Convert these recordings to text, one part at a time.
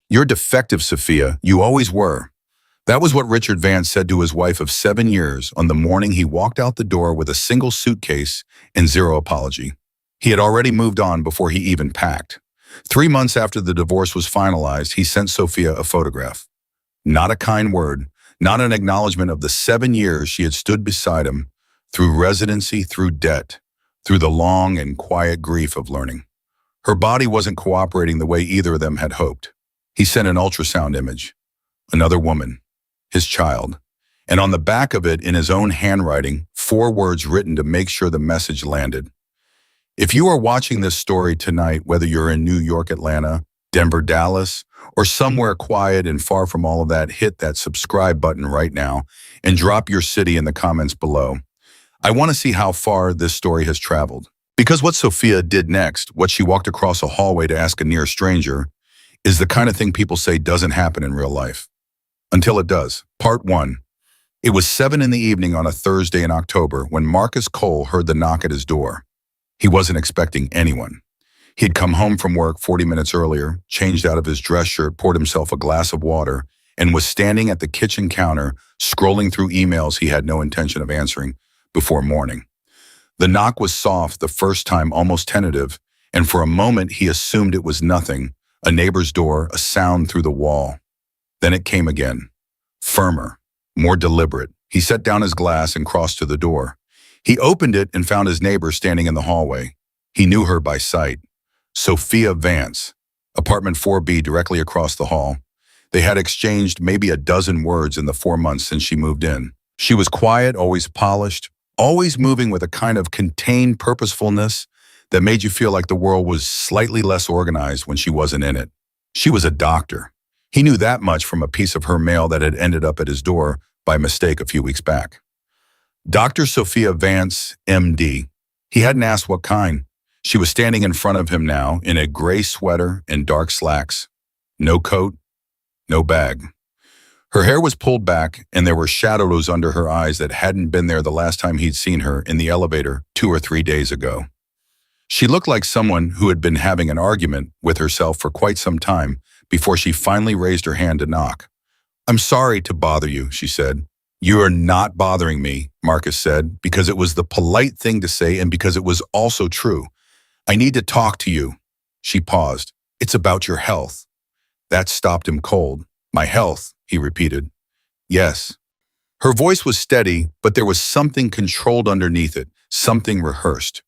"You're defective, Sophia. You always were." That was what Richard Vance said to his wife of 7 years on the morning he walked out the door with a single suitcase and zero apology. He had already moved on before he even packed. 3 months after the divorce was finalized, he sent Sophia a photograph. Not a kind word, not an acknowledgement of the 7 years she had stood beside him, through residency, through debt, through the long and quiet grief of learning. Her body wasn't cooperating the way either of them had hoped. He sent an ultrasound image. Another woman, his child, and on the back of it, in his own handwriting, 4 words written to make sure the message landed. If you are watching this story tonight, whether you're in New York, Atlanta, Denver, Dallas, or somewhere quiet and far from all of that, hit that subscribe button right now and drop your city in the comments below. I want to see how far this story has traveled. Because what Sophia did next, what she walked across a hallway to ask a near stranger, is the kind of thing people say doesn't happen in real life. Until it does. Part 1. It was 7 in the evening on a Thursday in October when Marcus Cole heard the knock at his door. He wasn't expecting anyone. He had come home from work 40 minutes earlier, changed out of his dress shirt, poured himself a glass of water, and was standing at the kitchen counter, scrolling through emails he had no intention of answering before morning. The knock was soft, the first time almost tentative, and for a moment he assumed it was nothing, a neighbor's door, a sound through the wall. Then it came again, firmer, more deliberate. He set down his glass and crossed to the door. He opened it and found his neighbor standing in the hallway. He knew her by sight. Sophia Vance, apartment 4B directly across the hall. They had exchanged maybe a dozen words in the 4 months since she moved in. She was quiet, always polished, always moving with a kind of contained purposefulness that made you feel like the world was slightly less organized when she wasn't in it. She was a doctor. He knew that much from a piece of her mail that had ended up at his door by mistake a few weeks back. Dr. Sophia Vance, MD. He hadn't asked what kind. She was standing in front of him now in a gray sweater and dark slacks. No coat, no bag. Her hair was pulled back and there were shadows under her eyes that hadn't been there the last time he'd seen her in the elevator 2 or 3 days ago. She looked like someone who had been having an argument with herself for quite some time before she finally raised her hand to knock. "I'm sorry to bother you," she said. "You are not bothering me," Marcus said, because it was the polite thing to say and because it was also true. "I need to talk to you." She paused. "It's about your health." That stopped him cold. "My health," he repeated. "Yes." Her voice was steady, but there was something controlled underneath it, something rehearsed.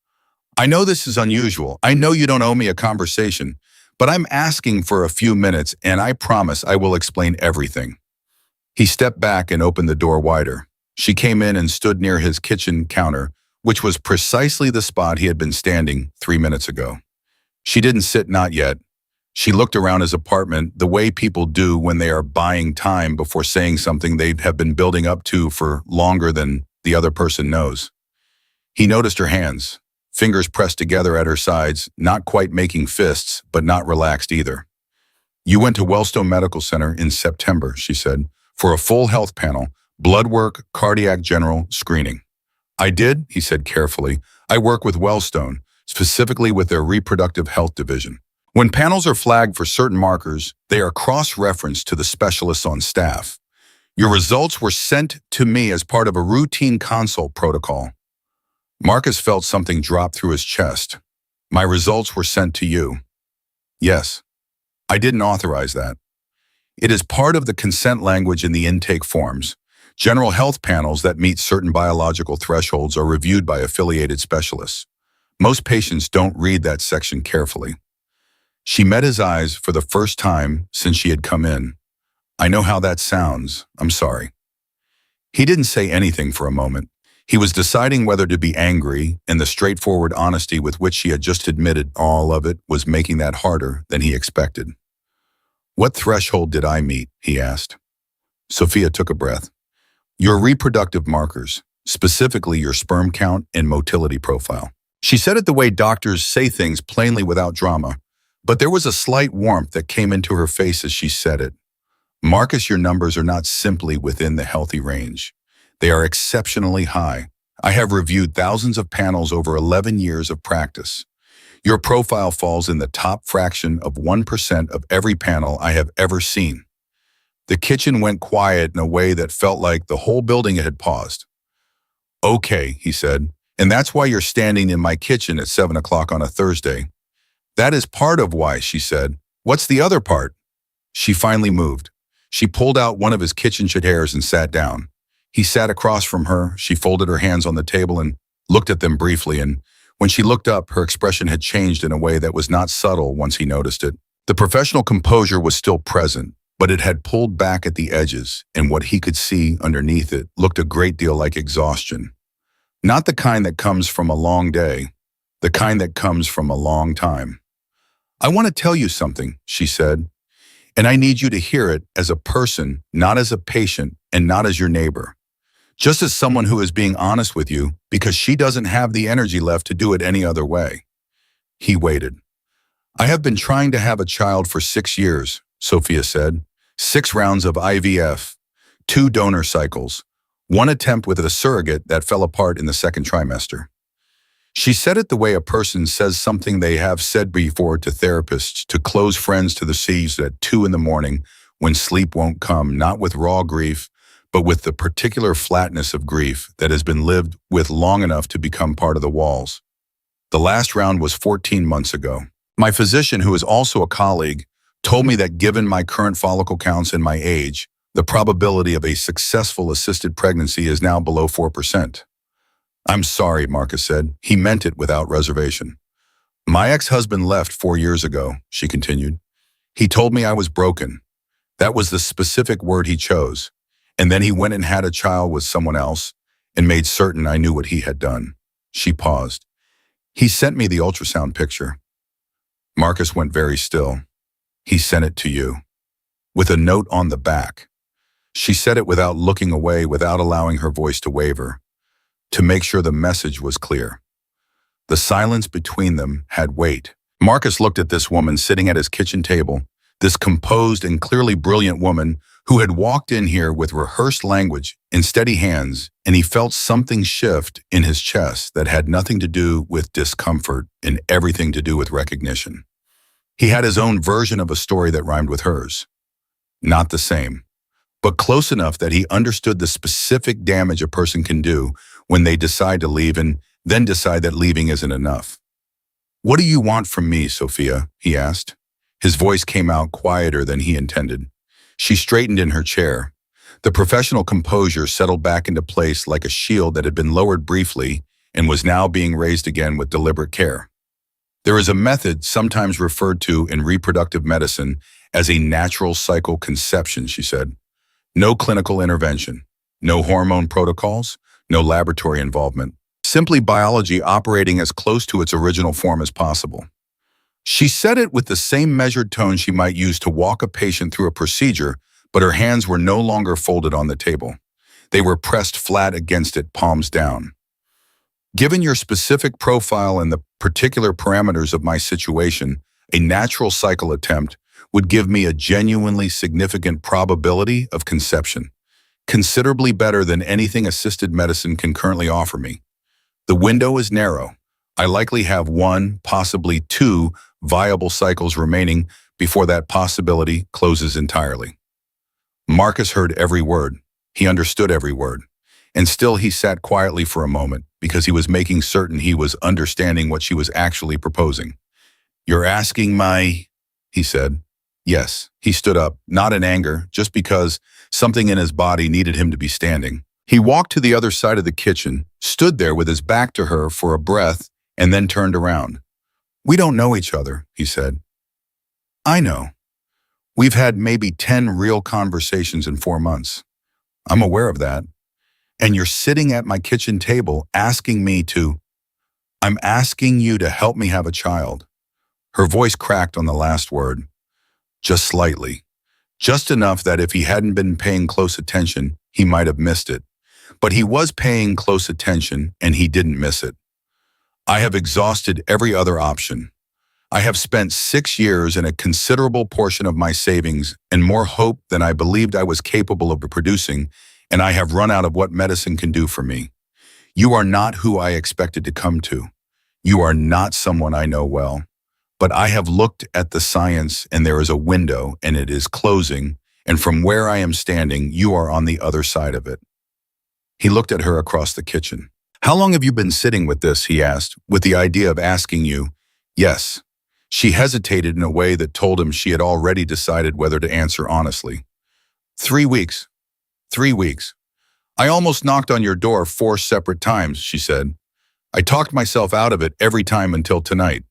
"I know this is unusual. I know you don't owe me a conversation, but I'm asking for a few minutes and I promise I will explain everything." He stepped back and opened the door wider. She came in and stood near his kitchen counter, which was precisely the spot he had been standing 3 minutes ago. She didn't sit, not yet. She looked around his apartment the way people do when they are buying time before saying something they have been building up to for longer than the other person knows. He noticed her hands, fingers pressed together at her sides, not quite making fists, but not relaxed either. "You went to Wellstone Medical Center in September," she said, "for a full health panel, blood work, cardiac general screening." "I did," he said carefully. "I work with Wellstone, specifically with their reproductive health division. When panels are flagged for certain markers, they are cross-referenced to the specialists on staff. Your results were sent to me as part of a routine consult protocol." Marcus felt something drop through his chest. "My results were sent to you." "Yes. I didn't authorize that. It is part of the consent language in the intake forms. General health panels that meet certain biological thresholds are reviewed by affiliated specialists. Most patients don't read that section carefully." She met his eyes for the first time since she had come in. "I know how that sounds. I'm sorry." He didn't say anything for a moment. He was deciding whether to be angry, and the straightforward honesty with which she had just admitted all of it was making that harder than he expected. "What threshold did I meet?" he asked. Sophia took a breath. "Your reproductive markers, specifically your sperm count and motility profile." She said it the way doctors say things, plainly without drama, but there was a slight warmth that came into her face as she said it. "Marcus, your numbers are not simply within the healthy range. They are exceptionally high. I have reviewed thousands of panels over 11 years of practice. Your profile falls in the top fraction of 1% of every panel I have ever seen. The kitchen went quiet in a way that felt like the whole building had paused. Okay, he said, and that's why you're standing in my kitchen at 7 o'clock on a Thursday. That is part of why, she said. What's the other part? She finally moved. She pulled out one of his kitchen chairs and sat down. He sat across from her. She folded her hands on the table and looked at them briefly, and when she looked up, her expression had changed in a way that was not subtle once he noticed it. The professional composure was still present, but it had pulled back at the edges, and what he could see underneath it looked a great deal like exhaustion. Not the kind that comes from a long day, the kind that comes from a long time. I want to tell you something, she said, and I need you to hear it as a person, not as a patient, and not as your neighbor. Just as someone who is being honest with you because she doesn't have the energy left to do it any other way. He waited. I have been trying to have a child for 6 years, Sophia said. 6 rounds of IVF, 2 donor cycles, 1 attempt with a surrogate that fell apart in the 2nd trimester. She said it the way a person says something they have said before to therapists, to close friends to the seas at 2 in the morning when sleep won't come, not with raw grief, but with the particular flatness of grief that has been lived with long enough to become part of the walls. The last round was 14 months ago. My physician, who is also a colleague, told me that given my current follicle counts and my age, the probability of a successful assisted pregnancy is now below 4%. I'm sorry, Marcus said. He meant it without reservation. My ex-husband left 4 years ago, she continued. He told me I was broken. That was the specific word he chose. And then he went and had a child with someone else and made certain I knew what he had done. She paused. He sent me the ultrasound picture. Marcus went very still. He sent it to you, with a note on the back. She said it without looking away, without allowing her voice to waver, to make sure the message was clear. The silence between them had weight. Marcus looked at this woman sitting at his kitchen table, this composed and clearly brilliant woman who had walked in here with rehearsed language and steady hands, and he felt something shift in his chest that had nothing to do with discomfort and everything to do with recognition. He had his own version of a story that rhymed with hers. Not the same, but close enough that he understood the specific damage a person can do when they decide to leave and then decide that leaving isn't enough. What do you want from me, Sophia? He asked. His voice came out quieter than he intended. She straightened in her chair. The professional composure settled back into place like a shield that had been lowered briefly and was now being raised again with deliberate care. There is a method sometimes referred to in reproductive medicine as a natural cycle conception, she said. No clinical intervention, no hormone protocols, no laboratory involvement. Simply biology operating as close to its original form as possible. She said it with the same measured tone she might use to walk a patient through a procedure, but her hands were no longer folded on the table. They were pressed flat against it, palms down. Given your specific profile and the particular parameters of my situation, a natural cycle attempt would give me a genuinely significant probability of conception, considerably better than anything assisted medicine can currently offer me. The window is narrow. I likely have 1, possibly 2 viable cycles remaining before that possibility closes entirely. Marcus heard every word. He understood every word. And still he sat quietly for a moment because he was making certain he was understanding what she was actually proposing. You're asking he said. Yes, he stood up, not in anger, just because something in his body needed him to be standing. He walked to the other side of the kitchen, stood there with his back to her for a breath, and then turned around. We don't know each other, he said. I know. We've had maybe 10 real conversations in 4 months. I'm aware of that. And you're sitting at my kitchen table asking me to, I'm asking you to help me have a child. Her voice cracked on the last word. Just slightly. Just enough that if he hadn't been paying close attention, he might have missed it. But he was paying close attention and he didn't miss it. I have exhausted every other option. I have spent 6 years and a considerable portion of my savings and more hope than I believed I was capable of producing, and I have run out of what medicine can do for me. You are not who I expected to come to. You are not someone I know well, but I have looked at the science and there is a window and it is closing, and from where I am standing, you are on the other side of it." He looked at her across the kitchen. "How long have you been sitting with this?" he asked, with the idea of asking you. "Yes." She hesitated in a way that told him she had already decided whether to answer honestly. 3 weeks. 3 weeks. I almost knocked on your door 4 separate times, she said. I talked myself out of it every time until tonight.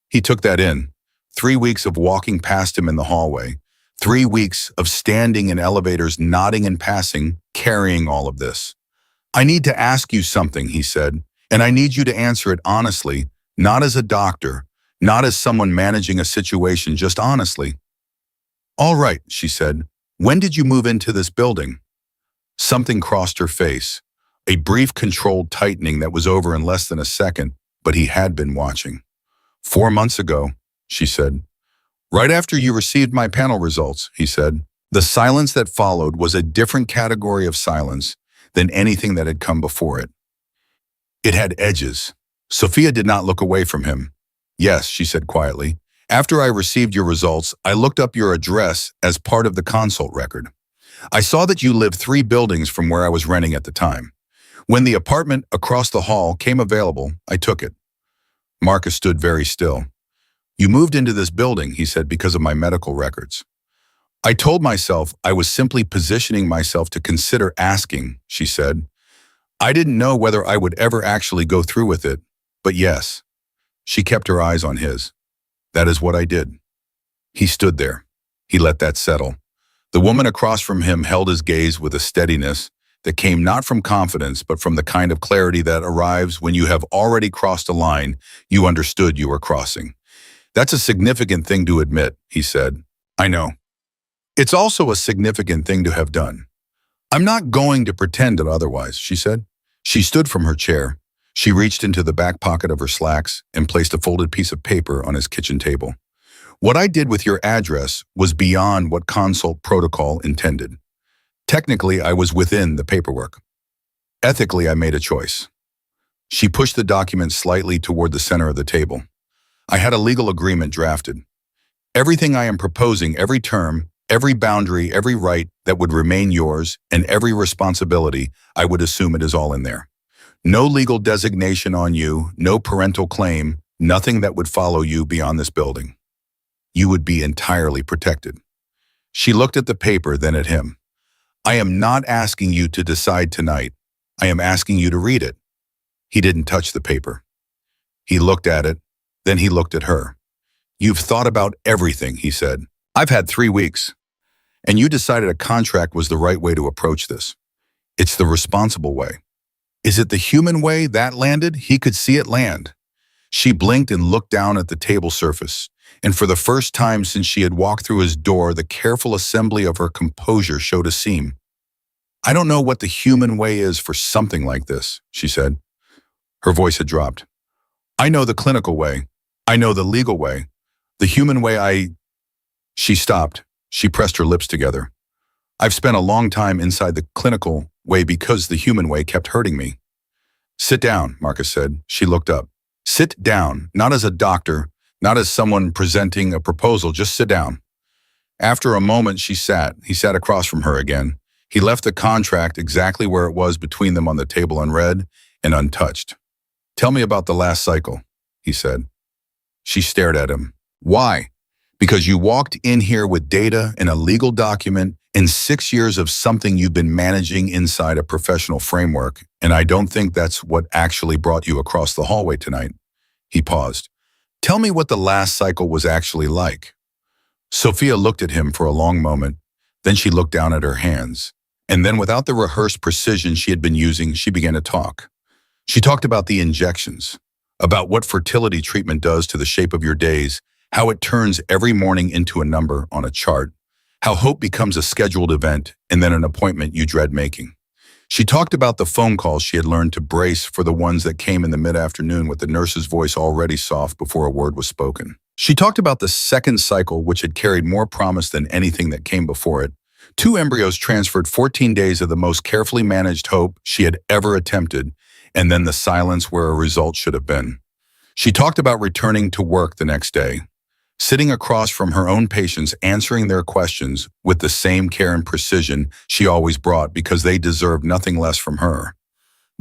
He took that in. 3 weeks of walking past him in the hallway. 3 weeks of standing in elevators, nodding and passing, carrying all of this. "I need to ask you something," he said, "and I need you to answer it honestly, not as a doctor, not as someone managing a situation, just honestly." "All right," she said. "When did you move into this building?" Something crossed her face, a brief controlled tightening that was over in less than a second, but he had been watching. 4 months ago, she said. "Right after you received my panel results," he said. The silence that followed was a different category of silence than anything that had come before it. It had edges. Sophia did not look away from him. "Yes," she said quietly. "After I received your results, I looked up your address as part of the consult record. I saw that you lived 3 buildings from where I was renting at the time. When the apartment across the hall came available, I took it." Marcus stood very still. "You moved into this building," he said, "because of my medical records." "I told myself I was simply positioning myself to consider asking," she said. "I didn't know whether I would ever actually go through with it, but yes." She kept her eyes on his. "That is what I did." He stood there. He let that settle. The woman across from him held his gaze with a steadiness that came not from confidence, but from the kind of clarity that arrives when you have already crossed a line you understood you were crossing. "That's a significant thing to admit," he said. "I know. It's also a significant thing to have done. I'm not going to pretend it otherwise," she said. She stood from her chair. She reached into the back pocket of her slacks and placed a folded piece of paper on his kitchen table. "What I did with your address was beyond what consult protocol intended. Technically, I was within the paperwork. Ethically, I made a choice." She pushed the document slightly toward the center of the table. "I had a legal agreement drafted. Everything I am proposing, every term, every boundary, every right that would remain yours, and every responsibility, I would assume it is all in there. No legal designation on you, no parental claim, nothing that would follow you beyond this building. You would be entirely protected." She looked at the paper, then at him. "I am not asking you to decide tonight. I am asking you to read it." He didn't touch the paper. He looked at it, then he looked at her. "You've thought about everything," he said. "I've had 3 weeks. And you decided a contract was the right way to approach this. It's the responsible way. Is it the human way that landed?" He could see it land. She blinked and looked down at the table surface, and for the first time since she had walked through his door, the careful assembly of her composure showed a seam. "I don't know what the human way is for something like this," she said. Her voice had dropped. "I know the clinical way. I know the legal way. The human way She stopped. She pressed her lips together. "I've spent a long time inside the clinical way because the human way kept hurting me." "Sit down," Marcus said. She looked up. "Sit down, not as a doctor, not as someone presenting a proposal, just sit down." After a moment she sat. He sat across from her again. He left the contract exactly where it was between them on the table, unread and untouched. "Tell me about the last cycle," he said. She stared at him. "Why?" "Because you walked in here with data and a legal document and 6 years of something you've been managing inside a professional framework, and I don't think that's what actually brought you across the hallway tonight." He paused. "Tell me what the last cycle was actually like." Sophia looked at him for a long moment, then she looked down at her hands, and then without the rehearsed precision she had been using, she began to talk. She talked about the injections, about what fertility treatment does to the shape of your days, how it turns every morning into a number on a chart, how hope becomes a scheduled event and then an appointment you dread making. She talked about the phone calls she had learned to brace for the ones that came in the mid-afternoon with the nurse's voice already soft before a word was spoken. She talked about the second cycle, which had carried more promise than anything that came before it. 2 embryos transferred, 14 days of the most carefully managed hope she had ever attempted, and then the silence where a result should have been. She talked about returning to work the next day, sitting across from her own patients, answering their questions with the same care and precision she always brought because they deserved nothing less from her.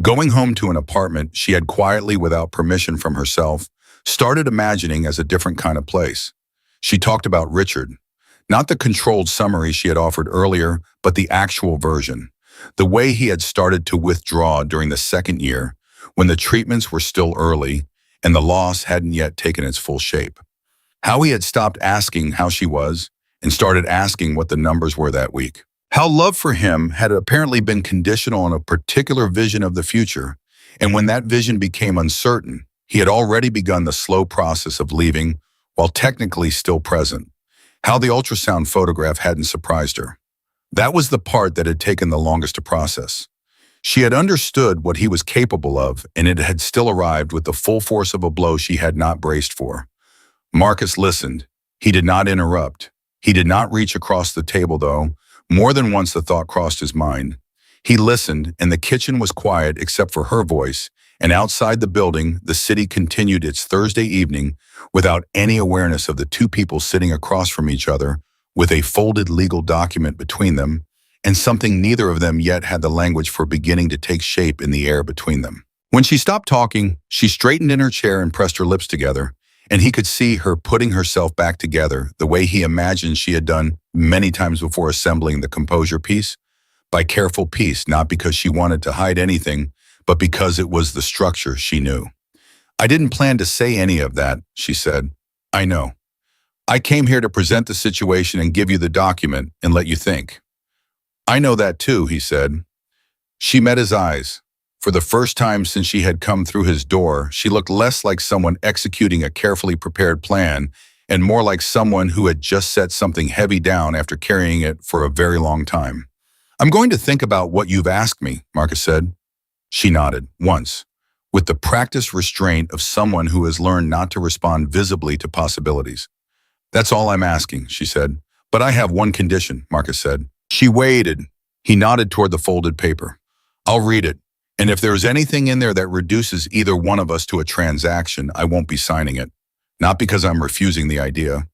Going home to an apartment she had quietly, without permission from herself, started imagining as a different kind of place. She talked about Richard, not the controlled summary she had offered earlier, but the actual version. The way he had started to withdraw during the second year, when the treatments were still early and the loss hadn't yet taken its full shape. How he had stopped asking how she was and started asking what the numbers were that week. How love for him had apparently been conditional on a particular vision of the future, and when that vision became uncertain, he had already begun the slow process of leaving while technically still present. How the ultrasound photograph hadn't surprised her. That was the part that had taken the longest to process. She had understood what he was capable of, and it had still arrived with the full force of a blow she had not braced for. Marcus listened. He did not interrupt. He did not reach across the table, though. More than once the thought crossed his mind. He listened, and the kitchen was quiet except for her voice, and outside the building, the city continued its Thursday evening without any awareness of the two people sitting across from each other with a folded legal document between them, and something neither of them yet had the language for beginning to take shape in the air between them. When she stopped talking, she straightened in her chair and pressed her lips together, and he could see her putting herself back together the way he imagined she had done many times before assembling the composure piece, by careful piece, not because she wanted to hide anything, but because it was the structure she knew. "I didn't plan to say any of that," she said. "I know. I came here to present the situation and give you the document and let you think." "I know that too," he said. She met his eyes. For the first time since she had come through his door, she looked less like someone executing a carefully prepared plan and more like someone who had just set something heavy down after carrying it for a very long time. "I'm going to think about what you've asked me," Marcus said. She nodded, once, with the practiced restraint of someone who has learned not to respond visibly to possibilities. "That's all I'm asking," she said. "But I have one condition," Marcus said. She waited. He nodded toward the folded paper. "I'll read it. And if there's anything in there that reduces either one of us to a transaction, I won't be signing it. Not because I'm refusing the idea,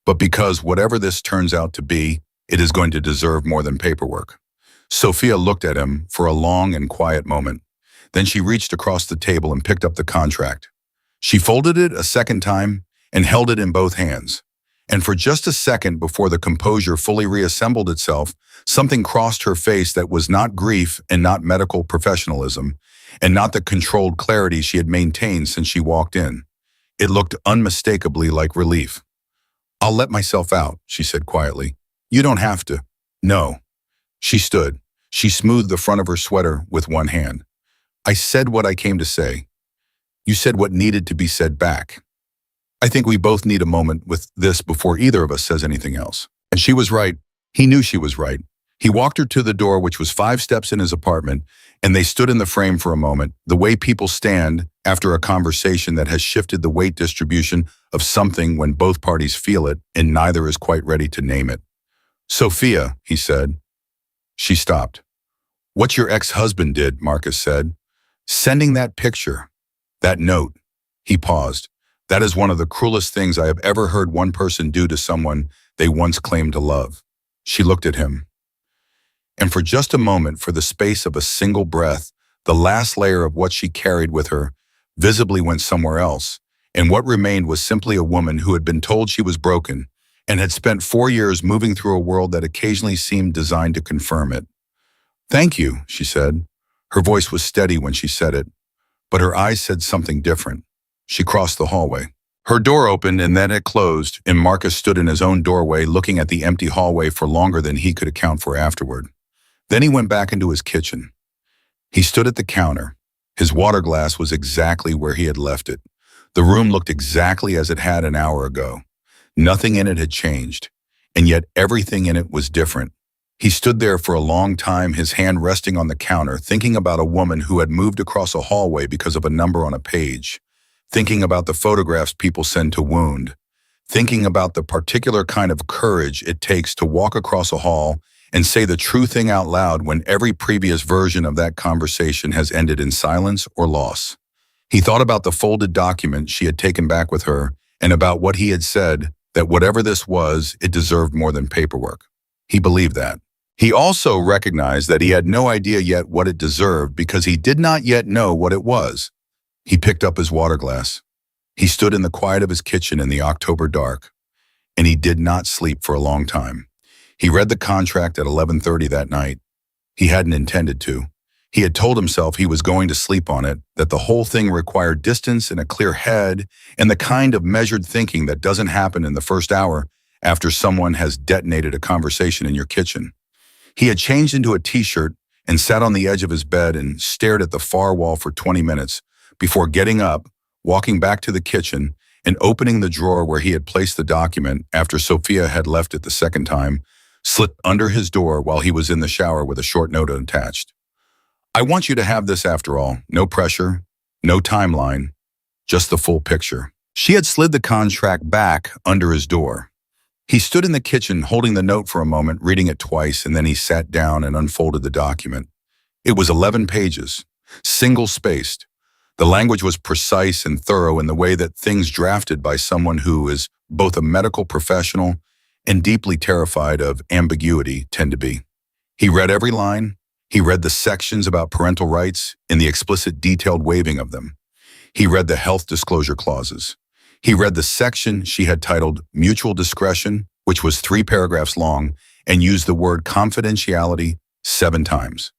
but because whatever this turns out to be, it is going to deserve more than paperwork." Sophia looked at him for a long and quiet moment. Then she reached across the table and picked up the contract. She folded it a second time and held it in both hands. And for just a second before the composure fully reassembled itself, something crossed her face that was not grief and not medical professionalism, and not the controlled clarity she had maintained since she walked in. It looked unmistakably like relief. "I'll let myself out," she said quietly. "You don't have to." "No." She stood. She smoothed the front of her sweater with one hand. "I said what I came to say. You said what needed to be said back. I think we both need a moment with this before either of us says anything else." And she was right. He knew she was right. He walked her to the door, which was 5 steps in his apartment, and they stood in the frame for a moment, the way people stand after a conversation that has shifted the weight distribution of something when both parties feel it and neither is quite ready to name it. "Sophia," he said. She stopped. "What your ex-husband did," Marcus said. "Sending that picture, that note." He paused. "That is one of the cruelest things I have ever heard one person do to someone they once claimed to love." She looked at him. And for just a moment, for the space of a single breath, the last layer of what she carried with her visibly went somewhere else, and what remained was simply a woman who had been told she was broken and had spent 4 years moving through a world that occasionally seemed designed to confirm it. "Thank you," she said. Her voice was steady when she said it, but her eyes said something different. She crossed the hallway. Her door opened and then it closed, and Marcus stood in his own doorway looking at the empty hallway for longer than he could account for afterward. Then he went back into his kitchen. He stood at the counter. His water glass was exactly where he had left it. The room looked exactly as it had an hour ago. Nothing in it had changed, and yet everything in it was different. He stood there for a long time, his hand resting on the counter, thinking about a woman who had moved across a hallway because of a number on a page, thinking about the photographs people send to wound, thinking about the particular kind of courage it takes to walk across a hall and say the true thing out loud when every previous version of that conversation has ended in silence or loss. He thought about the folded document she had taken back with her and about what he had said, that whatever this was, it deserved more than paperwork. He believed that. He also recognized that he had no idea yet what it deserved because he did not yet know what it was. He picked up his water glass. He stood in the quiet of his kitchen in the October dark, and he did not sleep for a long time. He read the contract at 11:30 that night. He hadn't intended to. He had told himself he was going to sleep on it, that the whole thing required distance and a clear head, and the kind of measured thinking that doesn't happen in the first hour after someone has detonated a conversation in your kitchen. He had changed into a t-shirt and sat on the edge of his bed and stared at the far wall for 20 minutes before getting up, walking back to the kitchen, and opening the drawer where he had placed the document after Sophia had left it the second time, slipped under his door while he was in the shower with a short note attached. I want you to have this after all. No pressure, no timeline, just the full picture. She had slid the contract back under his door. He stood in the kitchen holding the note for a moment, reading it twice, and then he sat down and unfolded the document. It was 11 pages, single-spaced. The language was precise and thorough in the way that things drafted by someone who is both a medical professional and deeply terrified of ambiguity tend to be. He read every line. He read the sections about parental rights and the explicit detailed waiving of them. He read the health disclosure clauses. He read the section she had titled Mutual Discretion, which was 3 paragraphs long, and used the word confidentiality 7 times.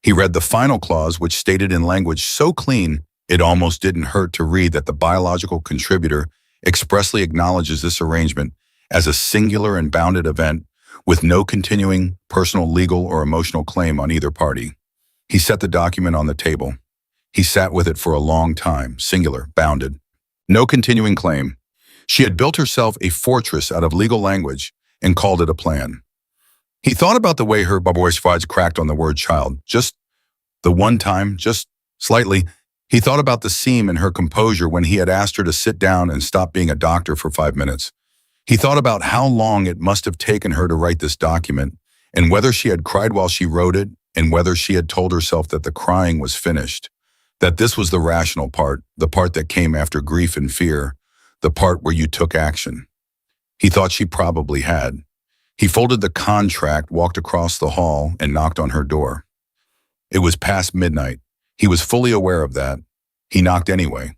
He read the final clause, which stated in language so clean it almost didn't hurt to read that the biological contributor expressly acknowledges this arrangement as a singular and bounded event with no continuing personal, legal, or emotional claim on either party. He set the document on the table. He sat with it for a long time, singular, bounded. No continuing claim. She had built herself a fortress out of legal language and called it a plan. He thought about the way her voice cracked on the word child, just the one time, just slightly. He thought about the seam in her composure when he had asked her to sit down and stop being a doctor for 5 minutes. He thought about how long it must have taken her to write this document, and whether she had cried while she wrote it, and whether she had told herself that the crying was finished, that this was the rational part, the part that came after grief and fear, the part where you took action. He thought she probably had. He folded the contract, walked across the hall, and knocked on her door. It was past midnight. He was fully aware of that. He knocked anyway.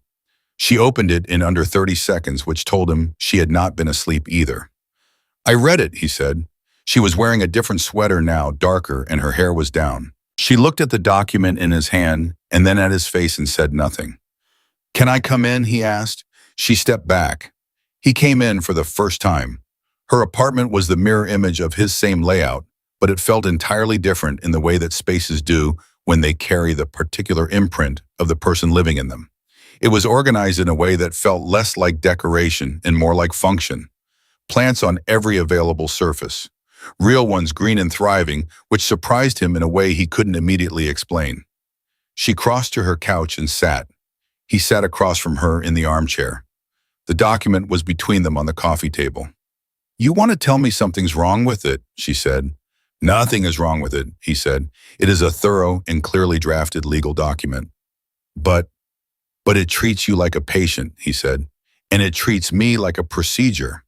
She opened it in under 30 seconds, which told him she had not been asleep either. I read it, he said. She was wearing a different sweater now, darker, and her hair was down. She looked at the document in his hand and then at his face and said nothing. Can I come in? He asked. She stepped back. He came in for the first time. Her apartment was the mirror image of his same layout, but it felt entirely different in the way that spaces do when they carry the particular imprint of the person living in them. It was organized in a way that felt less like decoration and more like function. Plants on every available surface. Real ones green and thriving, which surprised him in a way he couldn't immediately explain. She crossed to her couch and sat. He sat across from her in the armchair. The document was between them on the coffee table. You want to tell me something's wrong with it, she said. Nothing is wrong with it, he said. It is a thorough and clearly drafted legal document. But it treats you like a patient, he said, and it treats me like a procedure.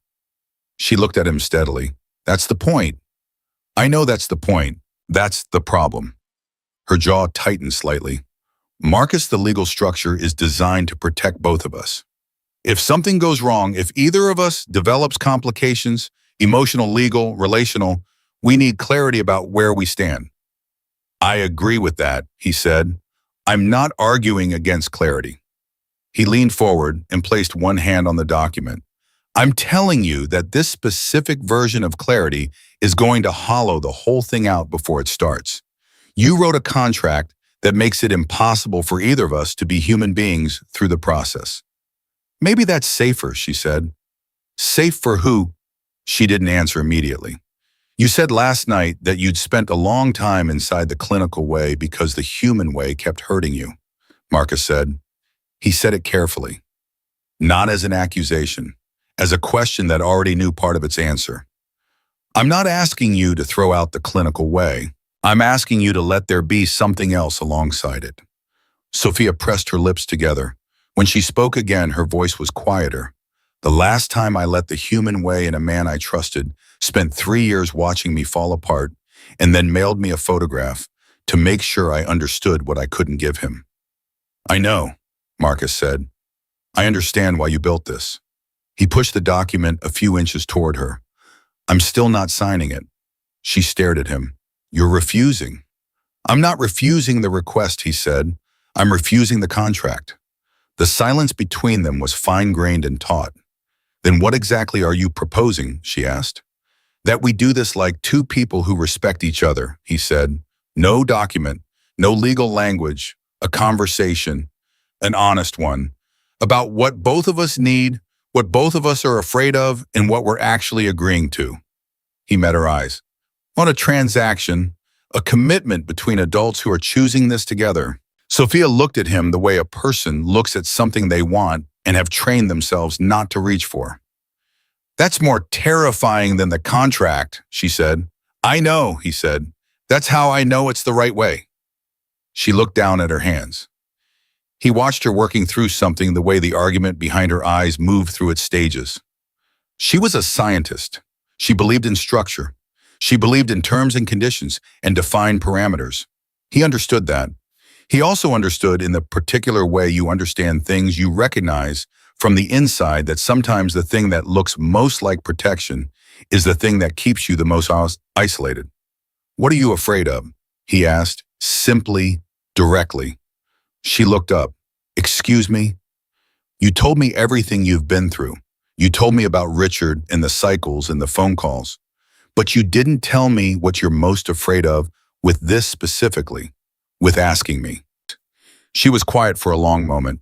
She looked at him steadily. That's the point. I know that's the point. That's the problem. Her jaw tightened slightly. Marcus, the legal structure is designed to protect both of us. If something goes wrong, if either of us develops complications, emotional, legal, relational, we need clarity about where we stand. I agree with that, he said. I'm not arguing against clarity. He leaned forward and placed one hand on the document. I'm telling you that this specific version of clarity is going to hollow the whole thing out before it starts. You wrote a contract that makes it impossible for either of us to be human beings through the process. Maybe that's safer, she said. Safe for who? She didn't answer immediately. You said last night that you'd spent a long time inside the clinical way because the human way kept hurting you, Marcus said. He said it carefully, not as an accusation, as a question that already knew part of its answer. I'm not asking you to throw out the clinical way. I'm asking you to let there be something else alongside it. Sophia pressed her lips together. When she spoke again, her voice was quieter. The last time I let the human way in a man I trusted spent 3 years watching me fall apart and then mailed me a photograph to make sure I understood what I couldn't give him. I know, Marcus said. I understand why you built this. He pushed the document a few inches toward her. I'm still not signing it. She stared at him. You're refusing. I'm not refusing the request, he said. I'm refusing the contract. The silence between them was fine-grained and taut. Then what exactly are you proposing, she asked. That we do this like two people who respect each other, he said. No document, no legal language, a conversation, an honest one, about what both of us need, what both of us are afraid of, and what we're actually agreeing to. He met her eyes. On a transaction, a commitment between adults who are choosing this together. Sophia looked at him the way a person looks at something they want and have trained themselves not to reach for. That's more terrifying than the contract, she said. I know, he said. That's how I know it's the right way. She looked down at her hands. He watched her working through something the way the argument behind her eyes moved through its stages. She was a scientist. She believed in structure. She believed in terms and conditions and defined parameters. He understood that. He also understood in the particular way you understand things you recognize from the inside that sometimes the thing that looks most like protection is the thing that keeps you the most isolated. What are you afraid of? He asked, simply, directly. She looked up. Excuse me? You told me everything you've been through. You told me about Richard and the cycles and the phone calls. But you didn't tell me what you're most afraid of with this specifically, with asking me. She was quiet for a long moment,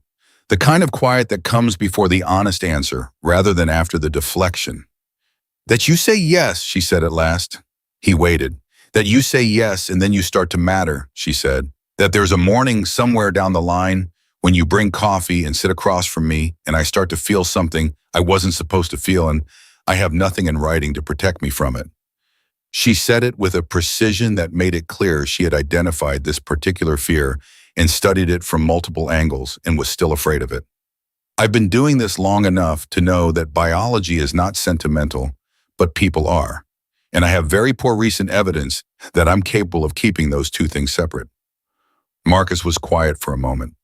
the kind of quiet that comes before the honest answer rather than after the deflection. That you say yes, she said at last. He waited. That you say yes and then you start to matter, she said. That there's a morning somewhere down the line when you bring coffee and sit across from me and I start to feel something I wasn't supposed to feel and I have nothing in writing to protect me from it. She said it with a precision that made it clear she had identified this particular fear and studied it from multiple angles and was still afraid of it. I've been doing this long enough to know that biology is not sentimental, but people are. And I have very poor recent evidence that I'm capable of keeping those two things separate. Marcus was quiet for a moment.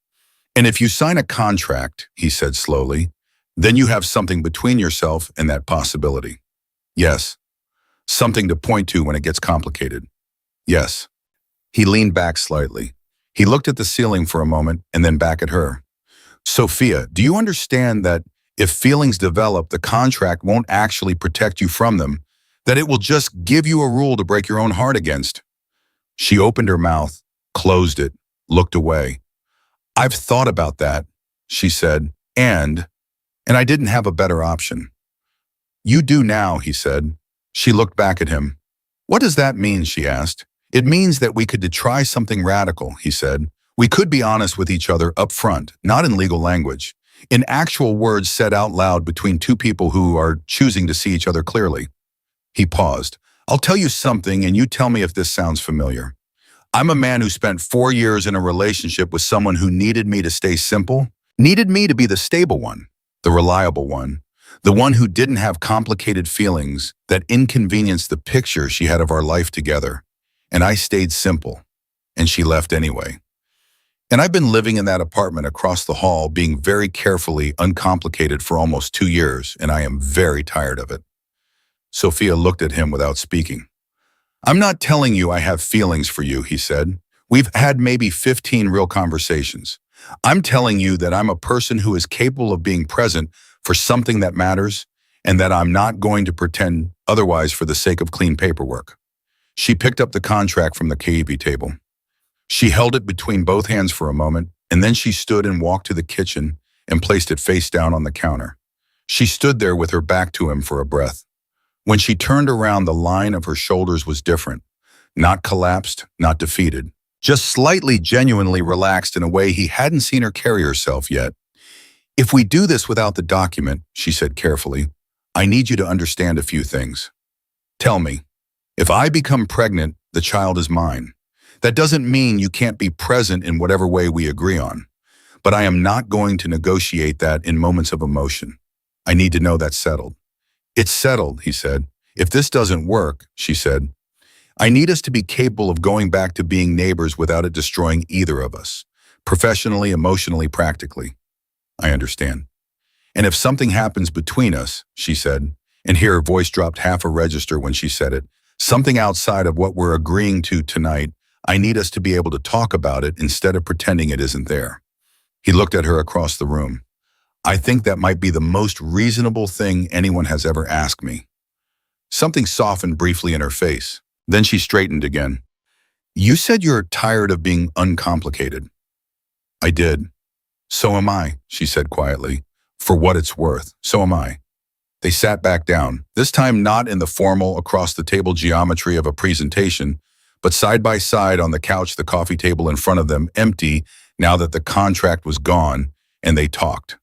And if you sign a contract, he said slowly, then you have something between yourself and that possibility. Yes. Something to point to when it gets complicated. Yes. He leaned back slightly. He looked at the ceiling for a moment and then back at her. Sophia, do you understand that if feelings develop, the contract won't actually protect you from them, that it will just give you a rule to break your own heart against? She opened her mouth, closed it, looked away. I've thought about that, she said, and I didn't have a better option. You do now, he said. She looked back at him. What does that mean, she asked. It means that we could try something radical, he said. We could be honest with each other up front, not in legal language, in actual words said out loud between two people who are choosing to see each other clearly. He paused. I'll tell you something and you tell me if this sounds familiar. I'm a man who spent 4 years in a relationship with someone who needed me to stay simple, needed me to be the stable one, the reliable one, the one who didn't have complicated feelings that inconvenienced the picture she had of our life together. And I stayed simple, and she left anyway. And I've been living in that apartment across the hall, being very carefully uncomplicated for almost 2 years, and I am very tired of it. Sophia looked at him without speaking. I'm not telling you I have feelings for you, he said. We've had maybe 15 real conversations. I'm telling you that I'm a person who is capable of being present for something that matters, and that I'm not going to pretend otherwise for the sake of clean paperwork. She picked up the contract from the KEP table. She held it between both hands for a moment, and then she stood and walked to the kitchen and placed it face down on the counter. She stood there with her back to him for a breath. When she turned around, the line of her shoulders was different, not collapsed, not defeated, just slightly genuinely relaxed in a way he hadn't seen her carry herself yet. If we do this without the document, she said carefully, I need you to understand a few things. Tell me, if I become pregnant, the child is mine. That doesn't mean you can't be present in whatever way we agree on. but I am not going to negotiate that in moments of emotion. I need to know that's settled. It's settled, he said. If this doesn't work, she said, I need us to be capable of going back to being neighbors without it destroying either of us, professionally, emotionally, practically. I understand. And if something happens between us, she said, and here her voice dropped half a register when she said it, something outside of what we're agreeing to tonight, I need us to be able to talk about it instead of pretending it isn't there. He looked at her across the room. I think that might be the most reasonable thing anyone has ever asked me. Something softened briefly in her face. Then she straightened again. You said you're tired of being uncomplicated. I did. So am I, she said quietly. For what it's worth, so am I. They sat back down, this time not in the formal across-the-table geometry of a presentation, but side by side on the couch, the coffee table in front of them empty now that the contract was gone, and they talked.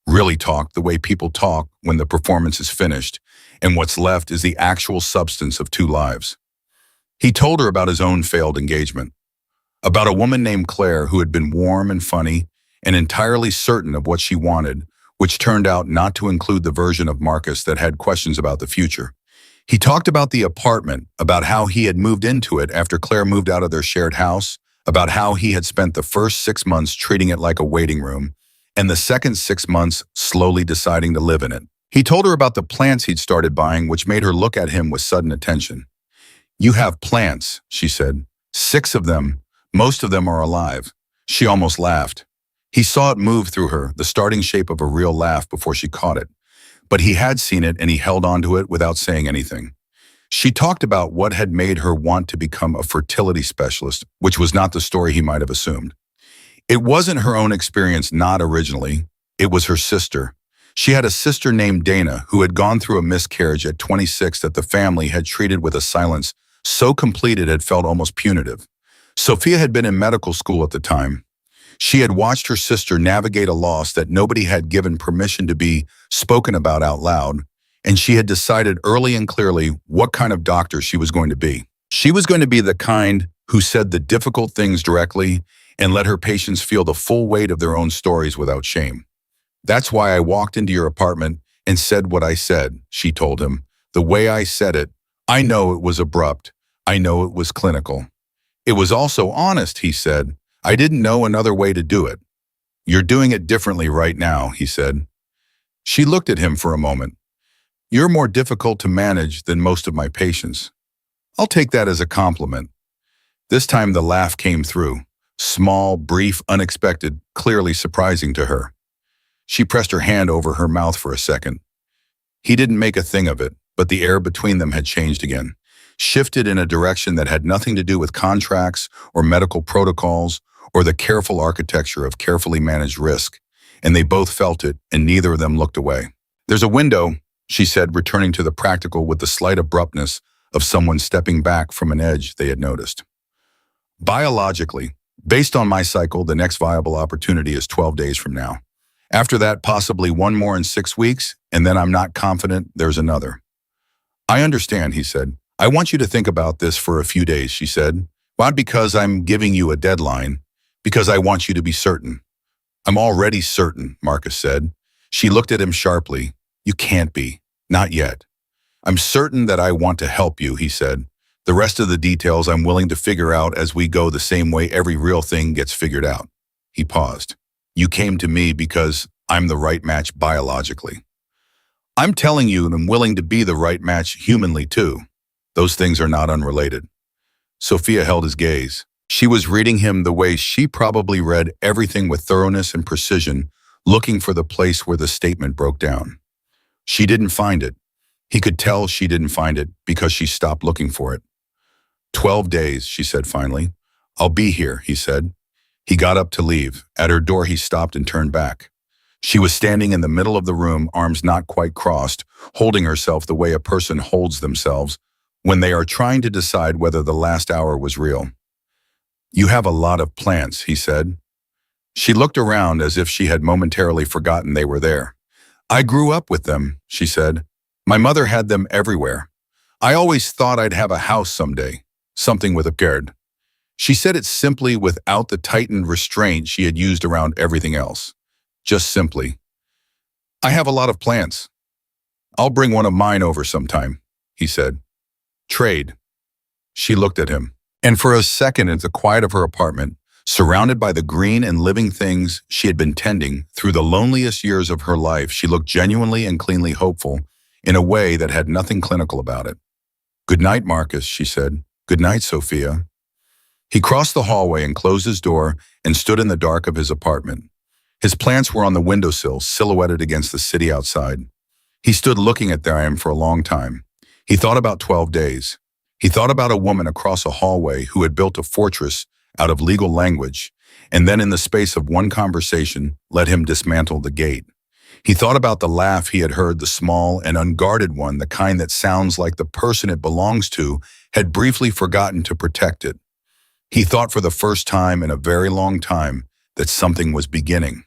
Really talked the way people talk when the performance is finished, and what's left is the actual substance of two lives. He told her about his own failed engagement, about a woman named Claire who had been warm and funny and entirely certain of what she wanted, which turned out not to include the version of Marcus that had questions about the future. He talked about the apartment, about how he had moved into it after Claire moved out of their shared house, about how he had spent the first 6 months treating it like a waiting room, and the second 6 months slowly deciding to live in it. He told her about the plants he'd started buying, which made her look at him with sudden attention. You have plants, she said. 6 of them. Most of them are alive. She almost laughed. He saw it move through her, the starting shape of a real laugh before she caught it. But he had seen it and he held onto it without saying anything. She talked about what had made her want to become a fertility specialist, which was not the story he might have assumed. It wasn't her own experience, not originally. It was her sister. She had a sister named Dana who had gone through a miscarriage at 26 that the family had treated with a silence so complete it had felt almost punitive. Sophia had been in medical school at the time. She had watched her sister navigate a loss that nobody had given permission to be spoken about out loud, and she had decided early and clearly what kind of doctor she was going to be. She was going to be the kind who said the difficult things directly and let her patients feel the full weight of their own stories without shame. That's why I walked into your apartment and said what I said, she told him. The way I said it, I know it was abrupt. I know it was clinical. It was also honest, he said. I didn't know another way to do it. You're doing it differently right now, he said. She looked at him for a moment. You're more difficult to manage than most of my patients. I'll take that as a compliment. This time the laugh came through. Small, brief, unexpected, clearly surprising to her. She pressed her hand over her mouth for a second. He didn't make a thing of it, but the air between them had changed again, shifted in a direction that had nothing to do with contracts or medical protocols or the careful architecture of carefully managed risk, and they both felt it, and neither of them looked away. There's a window, she said, returning to the practical with the slight abruptness of someone stepping back from an edge they had noticed. Biologically, based on my cycle, the next viable opportunity is 12 days from now. After that, possibly one more in 6 weeks, and then I'm not confident there's another. I understand, he said. I want you to think about this for a few days, she said. Not because I'm giving you a deadline, because I want you to be certain. I'm already certain, Marcus said. She looked at him sharply. You can't be. Not yet. I'm certain that I want to help you, he said. The rest of the details I'm willing to figure out as we go, the same way every real thing gets figured out. He paused. You came to me because I'm the right match biologically. I'm telling you, and I'm willing to be the right match humanly too. Those things are not unrelated. Sophia held his gaze. She was reading him the way she probably read everything, with thoroughness and precision, looking for the place where the statement broke down. She didn't find it. He could tell she didn't find it because she stopped looking for it. 12 days, she said finally. I'll be here, he said. He got up to leave. At her door, he stopped and turned back. She was standing in the middle of the room, arms not quite crossed, holding herself the way a person holds themselves when they are trying to decide whether the last hour was real. You have a lot of plants, he said. She looked around as if she had momentarily forgotten they were there. I grew up with them, she said. My mother had them everywhere. I always thought I'd have a house someday, something with a garden. She said it simply without the tightened restraint she had used around everything else. Just simply, "I have a lot of plants. I'll bring one of mine over sometime," he said. "Trade." She looked at him, and for a second in the quiet of her apartment, surrounded by the green and living things she had been tending through the loneliest years of her life, she looked genuinely and cleanly hopeful in a way that had nothing clinical about it. "Good night, Marcus," she said. "Good night, Sophia." He crossed the hallway and closed his door and stood in the dark of his apartment. His plants were on the windowsill, silhouetted against the city outside. He stood looking at them for a long time. He thought about 12 days. He thought about a woman across a hallway who had built a fortress out of legal language, and then in the space of one conversation, let him dismantle the gate. He thought about the laugh he had heard, the small and unguarded one, the kind that sounds like the person it belongs to had briefly forgotten to protect it. He thought for the first time in a very long time that something was beginning.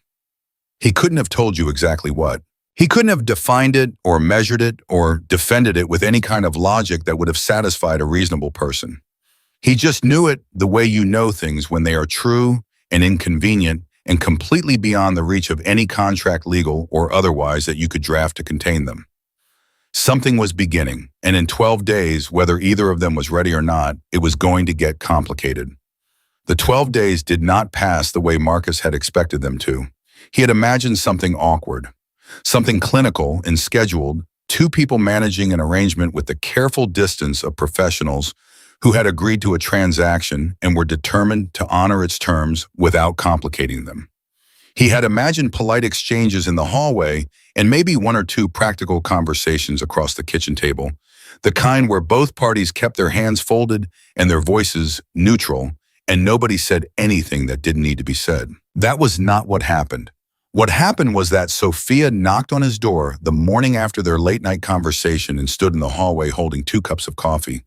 He couldn't have told you exactly what. He couldn't have defined it or measured it or defended it with any kind of logic that would have satisfied a reasonable person. He just knew it the way you know things when they are true and inconvenient and completely beyond the reach of any contract, legal or otherwise, that you could draft to contain them. Something was beginning, and in 12 days, whether either of them was ready or not, it was going to get complicated. The 12 days did not pass the way Marcus had expected them to. He had imagined something awkward, something clinical and scheduled, two people managing an arrangement with the careful distance of professionals who had agreed to a transaction and were determined to honor its terms without complicating them. He had imagined polite exchanges in the hallway and maybe one or two practical conversations across the kitchen table, the kind where both parties kept their hands folded and their voices neutral, and nobody said anything that didn't need to be said. That was not what happened. What happened was that Sophia knocked on his door the morning after their late-night conversation and stood in the hallway holding 2 cups of coffee.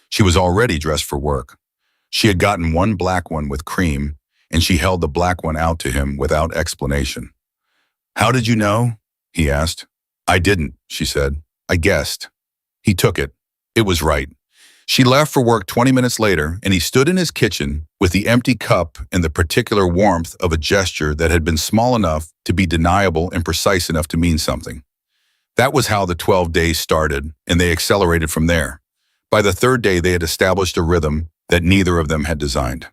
She was already dressed for work. She had gotten one black one with cream, and she held the black one out to him without explanation. "How did you know?" he asked. "I didn't," she said. "I guessed." He took it. It was right. She left for work 20 minutes later, and he stood in his kitchen with the empty cup and the particular warmth of a gesture that had been small enough to be deniable and precise enough to mean something. That was how the 12 days started, and they accelerated from there. By the 3rd day, they had established a rhythm that neither of them had designed.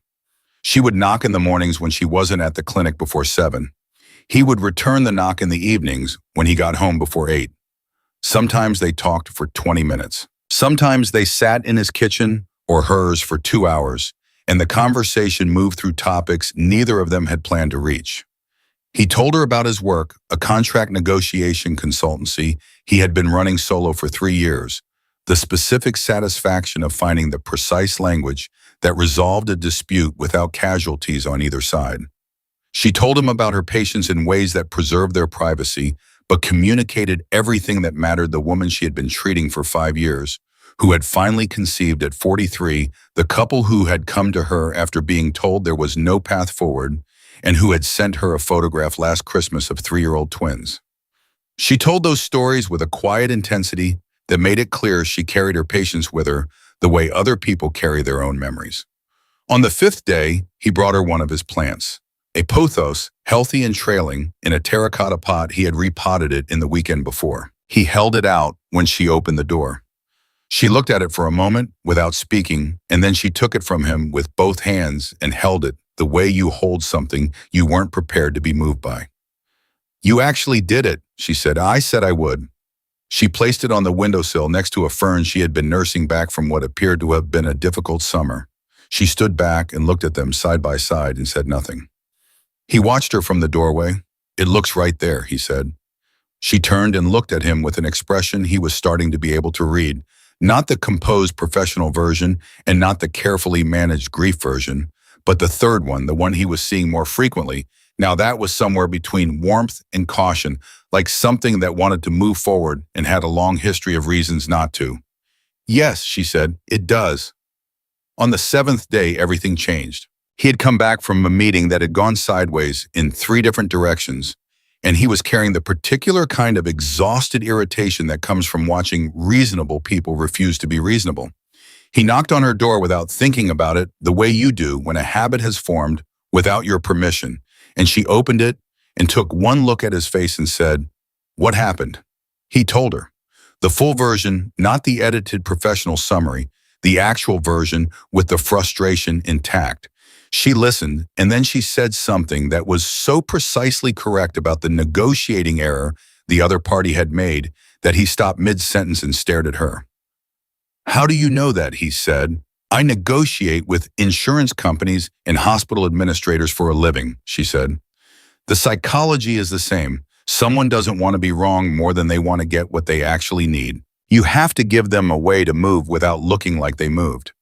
She would knock in the mornings when she wasn't at the clinic before 7. He would return the knock in the evenings when he got home before 8. Sometimes they talked for 20 minutes. Sometimes they sat in his kitchen or hers for 2 hours, and the conversation moved through topics neither of them had planned to reach. He told her about his work, a contract negotiation consultancy he had been running solo for 3 years, the specific satisfaction of finding the precise language that resolved a dispute without casualties on either side. She told him about her patients in ways that preserved their privacy, but communicated everything that mattered, the woman she had been treating for 5 years, who had finally conceived at 43, the couple who had come to her after being told there was no path forward, and who had sent her a photograph last Christmas of 3-year-old twins. She told those stories with a quiet intensity that made it clear she carried her patients with her the way other people carry their own memories. On the 5th day, he brought her one of his plants, a pothos, healthy and trailing, in a terracotta pot. He had repotted it in the weekend before. He held it out when she opened the door. She looked at it for a moment without speaking, and then she took it from him with both hands and held it the way you hold something you weren't prepared to be moved by. "You actually did it," she said. "I said I would." She placed it on the windowsill next to a fern she had been nursing back from what appeared to have been a difficult summer. She stood back and looked at them side by side and said nothing. He watched her from the doorway. "It looks right there," he said. She turned and looked at him with an expression he was starting to be able to read, not the composed professional version and not the carefully managed grief version, but the third one, the one he was seeing more frequently. Now that was somewhere between warmth and caution, like something that wanted to move forward and had a long history of reasons not to. "Yes," she said, "it does." On the 7th day, everything changed. He had come back from a meeting that had gone sideways in 3 different directions, and he was carrying the particular kind of exhausted irritation that comes from watching reasonable people refuse to be reasonable. He knocked on her door without thinking about it, the way you do when a habit has formed without your permission, and she opened it and took one look at his face and said, "What happened?" He told her. The full version, not the edited professional summary, the actual version with the frustration intact. She listened, and then she said something that was so precisely correct about the negotiating error the other party had made that he stopped mid-sentence and stared at her. "How do you know that?" he said. "I negotiate with insurance companies and hospital administrators for a living," she said. The psychology is the same. Someone doesn't want to be wrong more than they want to get what they actually need. You have to give them a way to move without looking like they moved.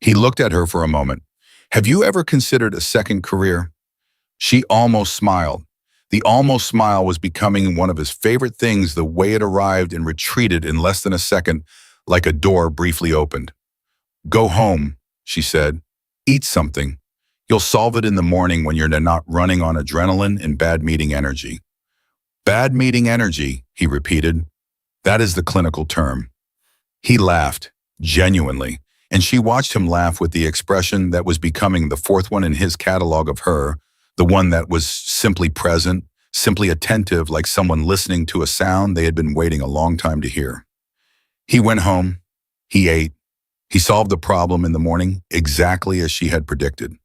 He looked at her for a moment. "Have you ever considered a second career?" She almost smiled. The almost smile was becoming one of his favorite things, the way it arrived and retreated in less than a second, like a door briefly opened. "Go home," she said. "Eat something. You'll solve it in the morning when you're not running on adrenaline and bad meeting energy." "Bad meeting energy," he repeated. "That is the clinical term." He laughed, genuinely, and she watched him laugh with the expression that was becoming the fourth one in his catalog of her, the one that was simply present, simply attentive, like someone listening to a sound they had been waiting a long time to hear. He went home. He ate. He solved the problem in the morning exactly as she had predicted.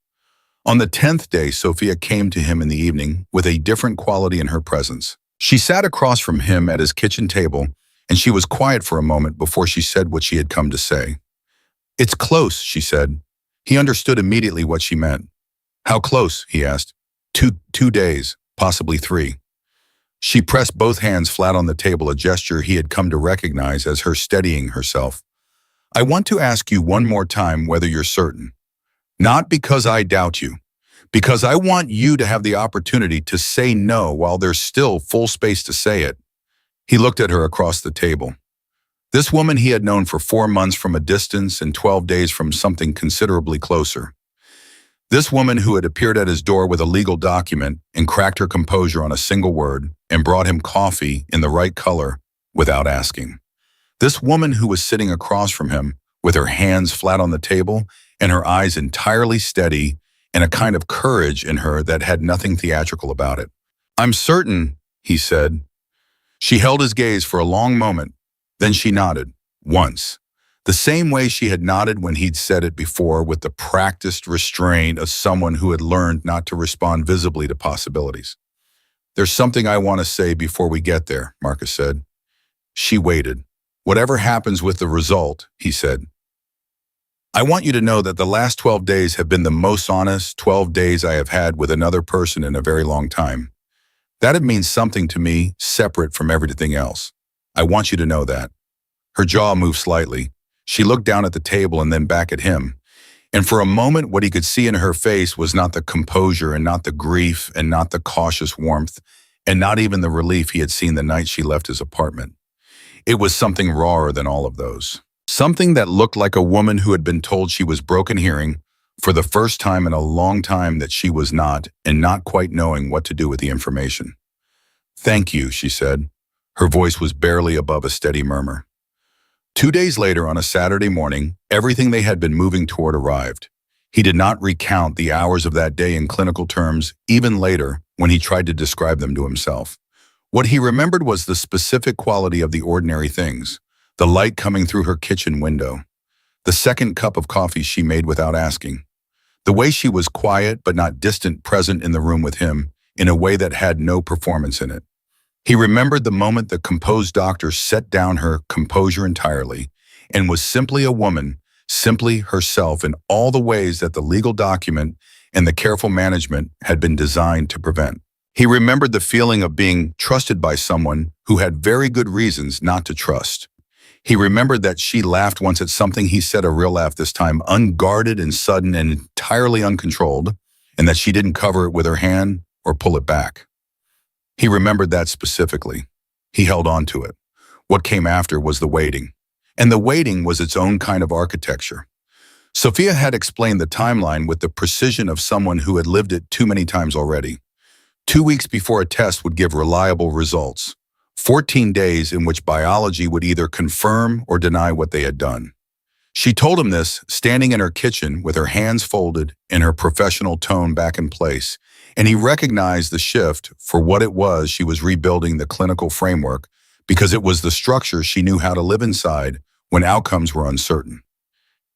On the 10th day, Sophia came to him in the evening with a different quality in her presence. She sat across from him at his kitchen table, and she was quiet for a moment before she said what she had come to say. "It's close," she said. He understood immediately what she meant. "How close?" he asked. Two days, possibly 3. She pressed both hands flat on the table, a gesture he had come to recognize as her steadying herself. "I want to ask you one more time whether you're certain. Not because I doubt you, because I want you to have the opportunity to say no while there's still full space to say it." He looked at her across the table. This woman he had known for 4 months from a distance and 12 days from something considerably closer. This woman who had appeared at his door with a legal document and cracked her composure on a single word and brought him coffee in the right color without asking. This woman who was sitting across from him with her hands flat on the table and her eyes entirely steady and a kind of courage in her that had nothing theatrical about it. "I'm certain," he said. She held his gaze for a long moment. Then she nodded, once. The same way she had nodded when he'd said it before, with the practiced restraint of someone who had learned not to respond visibly to possibilities. "There's something I want to say before we get there," Marcus said. She waited. "Whatever happens with the result," he said, "I want you to know that the last 12 days have been the most honest 12 days I have had with another person in a very long time. That it means something to me, separate from everything else. I want you to know that." Her jaw moved slightly. She looked down at the table and then back at him. And for a moment, what he could see in her face was not the composure and not the grief and not the cautious warmth and not even the relief he had seen the night she left his apartment. It was something rawer than all of those. Something that looked like a woman who had been told she was broken hearing for the first time in a long time that she was not, and not quite knowing what to do with the information. "Thank you," she said. Her voice was barely above a steady murmur. 2 days later, on a Saturday morning, everything they had been moving toward arrived. He did not recount the hours of that day in clinical terms, even later, when he tried to describe them to himself. What he remembered was the specific quality of the ordinary things, the light coming through her kitchen window, the second cup of coffee she made without asking, the way she was quiet but not distant, present in the room with him in a way that had no performance in it. He remembered the moment the composed doctor set down her composure entirely and was simply a woman, simply herself in all the ways that the legal document and the careful management had been designed to prevent. He remembered the feeling of being trusted by someone who had very good reasons not to trust. He remembered that she laughed once at something he said, a real laugh this time, unguarded and sudden and entirely uncontrolled, and that she didn't cover it with her hand or pull it back. He remembered that specifically. He held on to it. What came after was the waiting. And the waiting was its own kind of architecture. Sophia had explained the timeline with the precision of someone who had lived it too many times already. 2 weeks before a test would give reliable results. 14 days in which biology would either confirm or deny what they had done. She told him this, standing in her kitchen with her hands folded and her professional tone back in place, and he recognized the shift for what it was. She was rebuilding the clinical framework because it was the structure she knew how to live inside when outcomes were uncertain.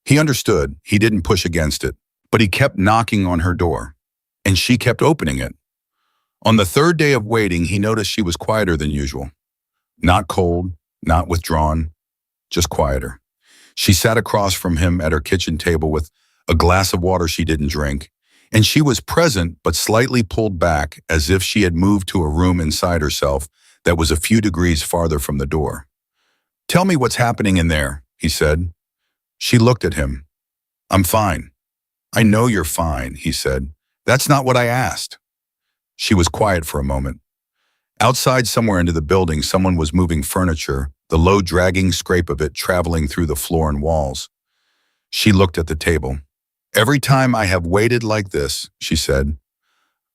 He understood. He didn't push against it, but he kept knocking on her door, and she kept opening it. On the third day of waiting, he noticed she was quieter than usual. Not cold, not withdrawn, just quieter. She sat across from him at her kitchen table with a glass of water she didn't drink, and she was present but slightly pulled back as if she had moved to a room inside herself that was a few degrees farther from the door. "Tell me what's happening in there," he said. She looked at him. "I'm fine." "I know you're fine," he said. "That's not what I asked." She was quiet for a moment. Outside, somewhere into the building, someone was moving furniture, the low dragging scrape of it traveling through the floor and walls. She looked at the table. "Every time I have waited like this," she said,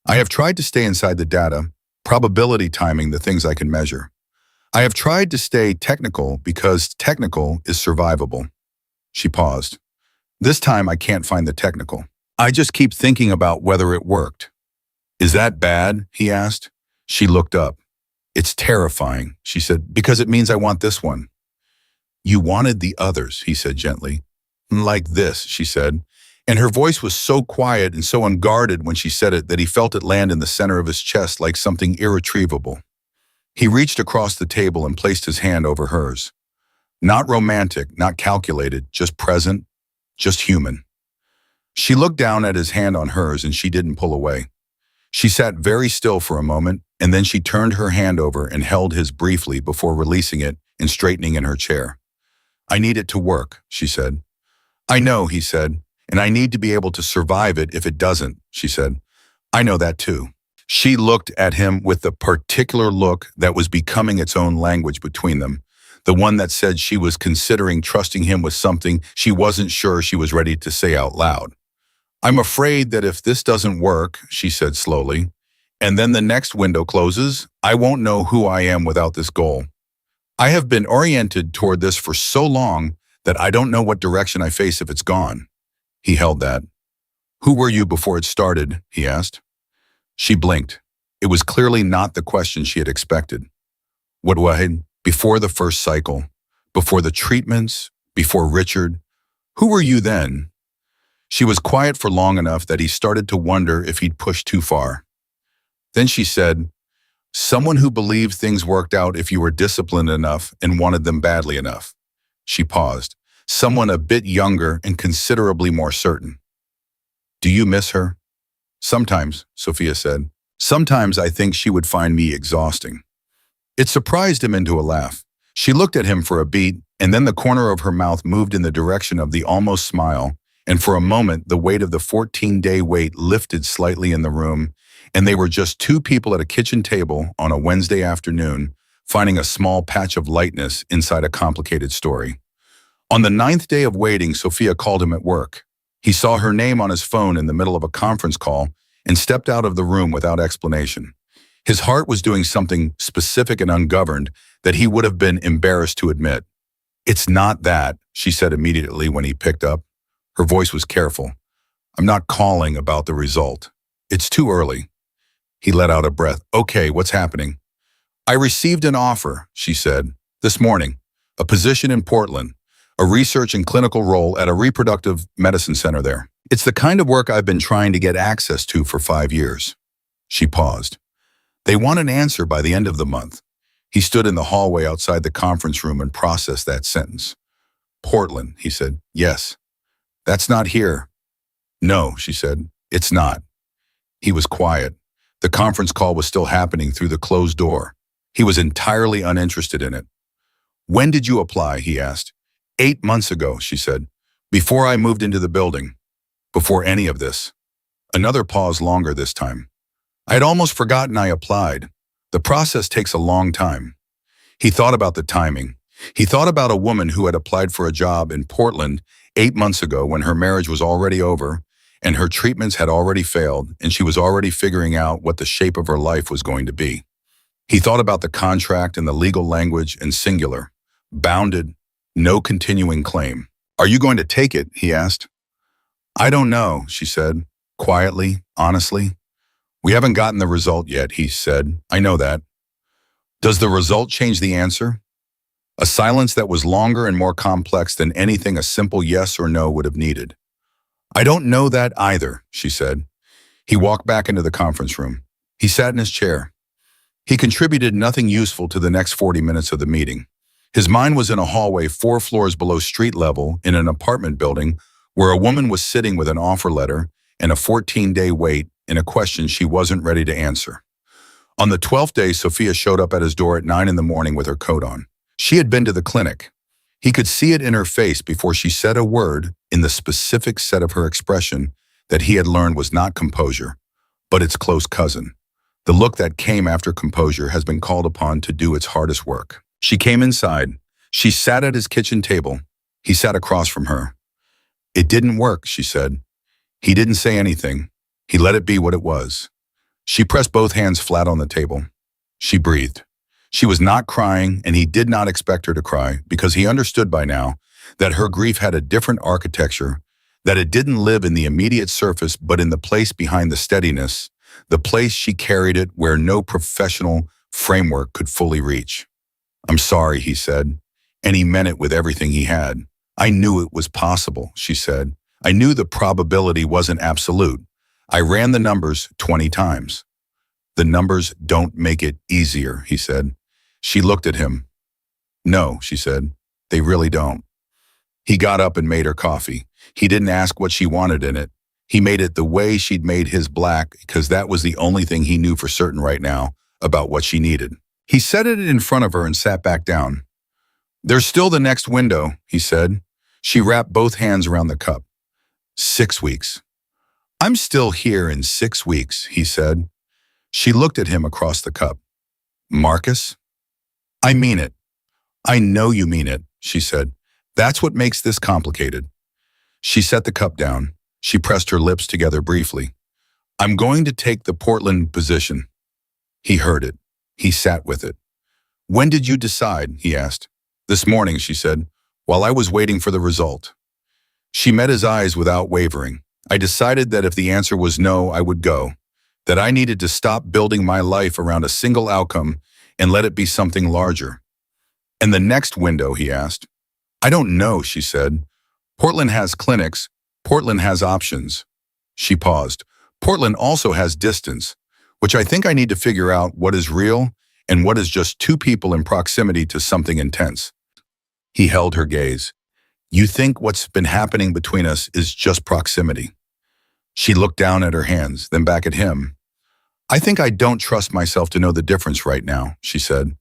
"I have tried to stay inside the data, probability timing, the things I can measure. I have tried to stay technical because technical is survivable." She paused. "This time I can't find the technical. I just keep thinking about whether it worked." "Is that bad?" he asked. She looked up. "It's terrifying," she said, "because it means I want this one." "You wanted the others," he said gently. "Like this," she said, and her voice was so quiet and so unguarded when she said it that he felt it land in the center of his chest like something irretrievable. He reached across the table and placed his hand over hers. Not romantic, not calculated, just present, just human. She looked down at his hand on hers and she didn't pull away. She sat very still for a moment, and then she turned her hand over and held his briefly before releasing it and straightening in her chair. "I need it to work," she said. "I know," he said, "and I need to be able to survive it if it doesn't," she said. "I know that too." She looked at him with the particular look that was becoming its own language between them, the one that said she was considering trusting him with something she wasn't sure she was ready to say out loud. "I'm afraid that if this doesn't work," she said slowly, "and then the next window closes, I won't know who I am without this goal. I have been oriented toward this for so long that I don't know what direction I face if it's gone." He held that. "Who were you before it started?" he asked. She blinked. It was clearly not the question she had expected. "What was before the first cycle, before the treatments, before Richard? Who were you then?" She was quiet for long enough that he started to wonder if he'd pushed too far. Then she said, "Someone who believed things worked out if you were disciplined enough and wanted them badly enough." She paused. "Someone a bit younger and considerably more certain." "Do you miss her?" "Sometimes," Sophia said. "Sometimes I think she would find me exhausting." It surprised him into a laugh. She looked at him for a beat, and then the corner of her mouth moved in the direction of the almost smile, and for a moment the weight of the 14-day wait lifted slightly in the room, and they were just two people at a kitchen table on a Wednesday afternoon, finding a small patch of lightness inside a complicated story. On the 9th day of waiting, Sophia called him at work. He saw her name on his phone in the middle of a conference call and stepped out of the room without explanation. His heart was doing something specific and ungoverned that he would have been embarrassed to admit. "It's not that," she said immediately when he picked up. Her voice was careful. "I'm not calling about the result. It's too early." He let out a breath. "Okay, what's happening?" "I received an offer," she said, "this morning. A position in Portland, a research and clinical role at a reproductive medicine center there. It's the kind of work I've been trying to get access to for 5 years." She paused. "They want an answer by the end of the month." He stood in the hallway outside the conference room and processed that sentence. "Portland," he said. "Yes." "That's not here." "No," she said. "It's not." He was quiet. The conference call was still happening through the closed door. He was entirely uninterested in it. "When did you apply?" he asked. 8 months ago," she said. "Before I moved into the building. Before any of this." Another pause, longer this time. "I had almost forgotten I applied. The process takes a long time." He thought about the timing. He thought about a woman who had applied for a job in Portland 8 months ago when her marriage was already over and her treatments had already failed and she was already figuring out what the shape of her life was going to be. He thought about the contract and the legal language and singular, bounded, no continuing claim. Are you going to take it? He asked. I don't know, she said, quietly, honestly. We haven't gotten the result yet, he said. I know that. Does the result change the answer? A silence that was longer and more complex than anything a simple yes or no would have needed. I don't know that either, she said. He walked back into the conference room. He sat in his chair. He contributed nothing useful to the next 40 minutes of the meeting. His mind was in a hallway 4 floors below street level in an apartment building where a woman was sitting with an offer letter and a 14-day wait in a question she wasn't ready to answer. On the 12th day, Sophia showed up at his door at 9 in the morning with her coat on. She had been to the clinic. He could see it in her face before she said a word in the specific set of her expression that he had learned was not composure, but its close cousin. The look that came after composure has been called upon to do its hardest work. She came inside. She sat at his kitchen table. He sat across from her. It didn't work, she said. He didn't say anything. He let it be what it was. She pressed both hands flat on the table. She breathed. She was not crying, and he did not expect her to cry because he understood by now that her grief had a different architecture, that it didn't live in the immediate surface but in the place behind the steadiness, the place she carried it where no professional framework could fully reach. I'm sorry, he said, and he meant it with everything he had. I knew it was possible, she said. I knew the probability wasn't absolute. I ran the numbers 20 times. The numbers don't make it easier, he said. She looked at him. No, she said, they really don't. He got up and made her coffee. He didn't ask what she wanted in it. He made it the way she'd made his black because that was the only thing he knew for certain right now about what she needed. He set it in front of her and sat back down. There's still the next window, he said. She wrapped both hands around the cup. 6 weeks. I'm still here in 6 weeks, he said. She looked at him across the cup. Marcus? I mean it. I know you mean it, she said. That's what makes this complicated. She set the cup down. She pressed her lips together briefly. I'm going to take the Portland position. He heard it. He sat with it. When did you decide? He asked. This morning, she said, while I was waiting for the result. She met his eyes without wavering. I decided that if the answer was no, I would go. That I needed to stop building my life around a single outcome and let it be something larger. And the next window, he asked. I don't know, she said. Portland has clinics. Portland has options. She paused. Portland also has distance, which I think I need to figure out what is real and what is just 2 people in proximity to something intense. He held her gaze. You think what's been happening between us is just proximity? She looked down at her hands, then back at him. I think I don't trust myself to know the difference right now, she said.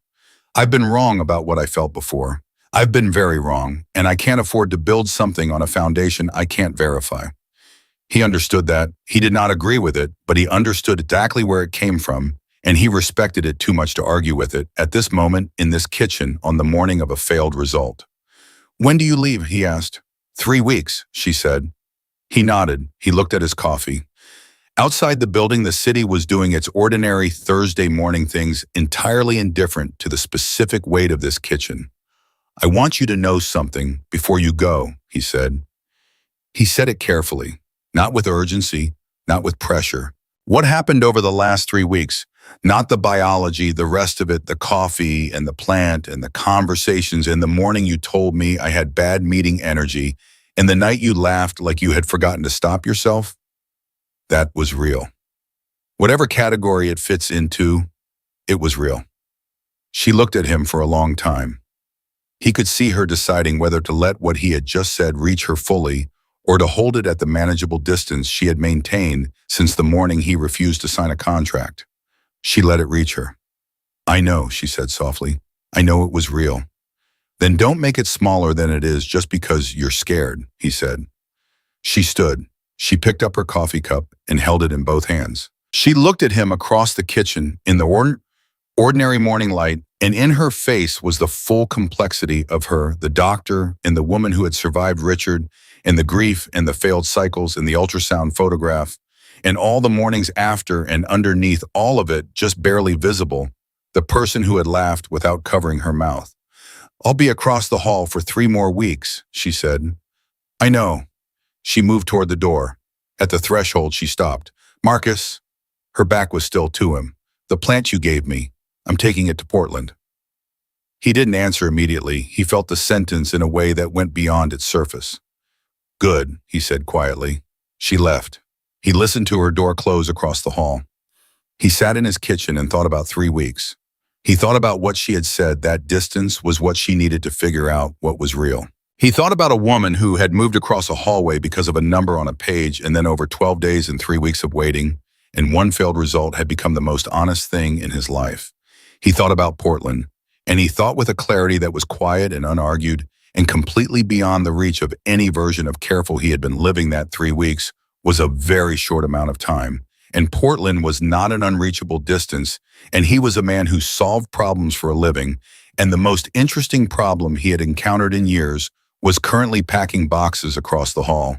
I've been wrong about what I felt before. I've been very wrong, and I can't afford to build something on a foundation I can't verify. He understood that. He did not agree with it, but he understood exactly where it came from, and he respected it too much to argue with it at this moment in this kitchen on the morning of a failed result. When do you leave? He asked. 3 weeks, she said. He nodded. He looked at his coffee. Outside the building, the city was doing its ordinary Thursday morning things entirely indifferent to the specific weight of this kitchen. I want you to know something before you go, he said. He said it carefully, not with urgency, not with pressure. What happened over the last 3 weeks? Not the biology, the rest of it, the coffee and the plant and the conversations. In the morning you told me I had bad meeting energy, and the night you laughed like you had forgotten to stop yourself. That was real. Whatever category it fits into, it was real. She looked at him for a long time. He could see her deciding whether to let what he had just said reach her fully or to hold it at the manageable distance she had maintained since the morning he refused to sign a contract. She let it reach her. I know, she said softly. I know it was real. Then don't make it smaller than it is just because you're scared, he said. She stood. She picked up her coffee cup and held it in both hands. She looked at him across the kitchen in the ordinary morning light, and in her face was the full complexity of her, the doctor and the woman who had survived Richard, and the grief and the failed cycles and the ultrasound photograph, and all the mornings after and underneath all of it, just barely visible, the person who had laughed without covering her mouth. I'll be across the hall for 3 more weeks, she said. I know. She moved toward the door. At the threshold, she stopped. Marcus. Her back was still to him. The plant you gave me. I'm taking it to Portland. He didn't answer immediately. He felt the sentence in a way that went beyond its surface. Good, he said quietly. She left. He listened to her door close across the hall. He sat in his kitchen and thought about 3 weeks. He thought about what she had said. That distance was what she needed to figure out what was real. He thought about a woman who had moved across a hallway because of a number on a page, and then over 12 days and 3 weeks of waiting, and one failed result had become the most honest thing in his life. He thought about Portland, and he thought with a clarity that was quiet and unargued and completely beyond the reach of any version of careful he had been living. That 3 weeks was a very short amount of time, and Portland was not an unreachable distance, and he was a man who solved problems for a living, and the most interesting problem he had encountered in years was currently packing boxes across the hall.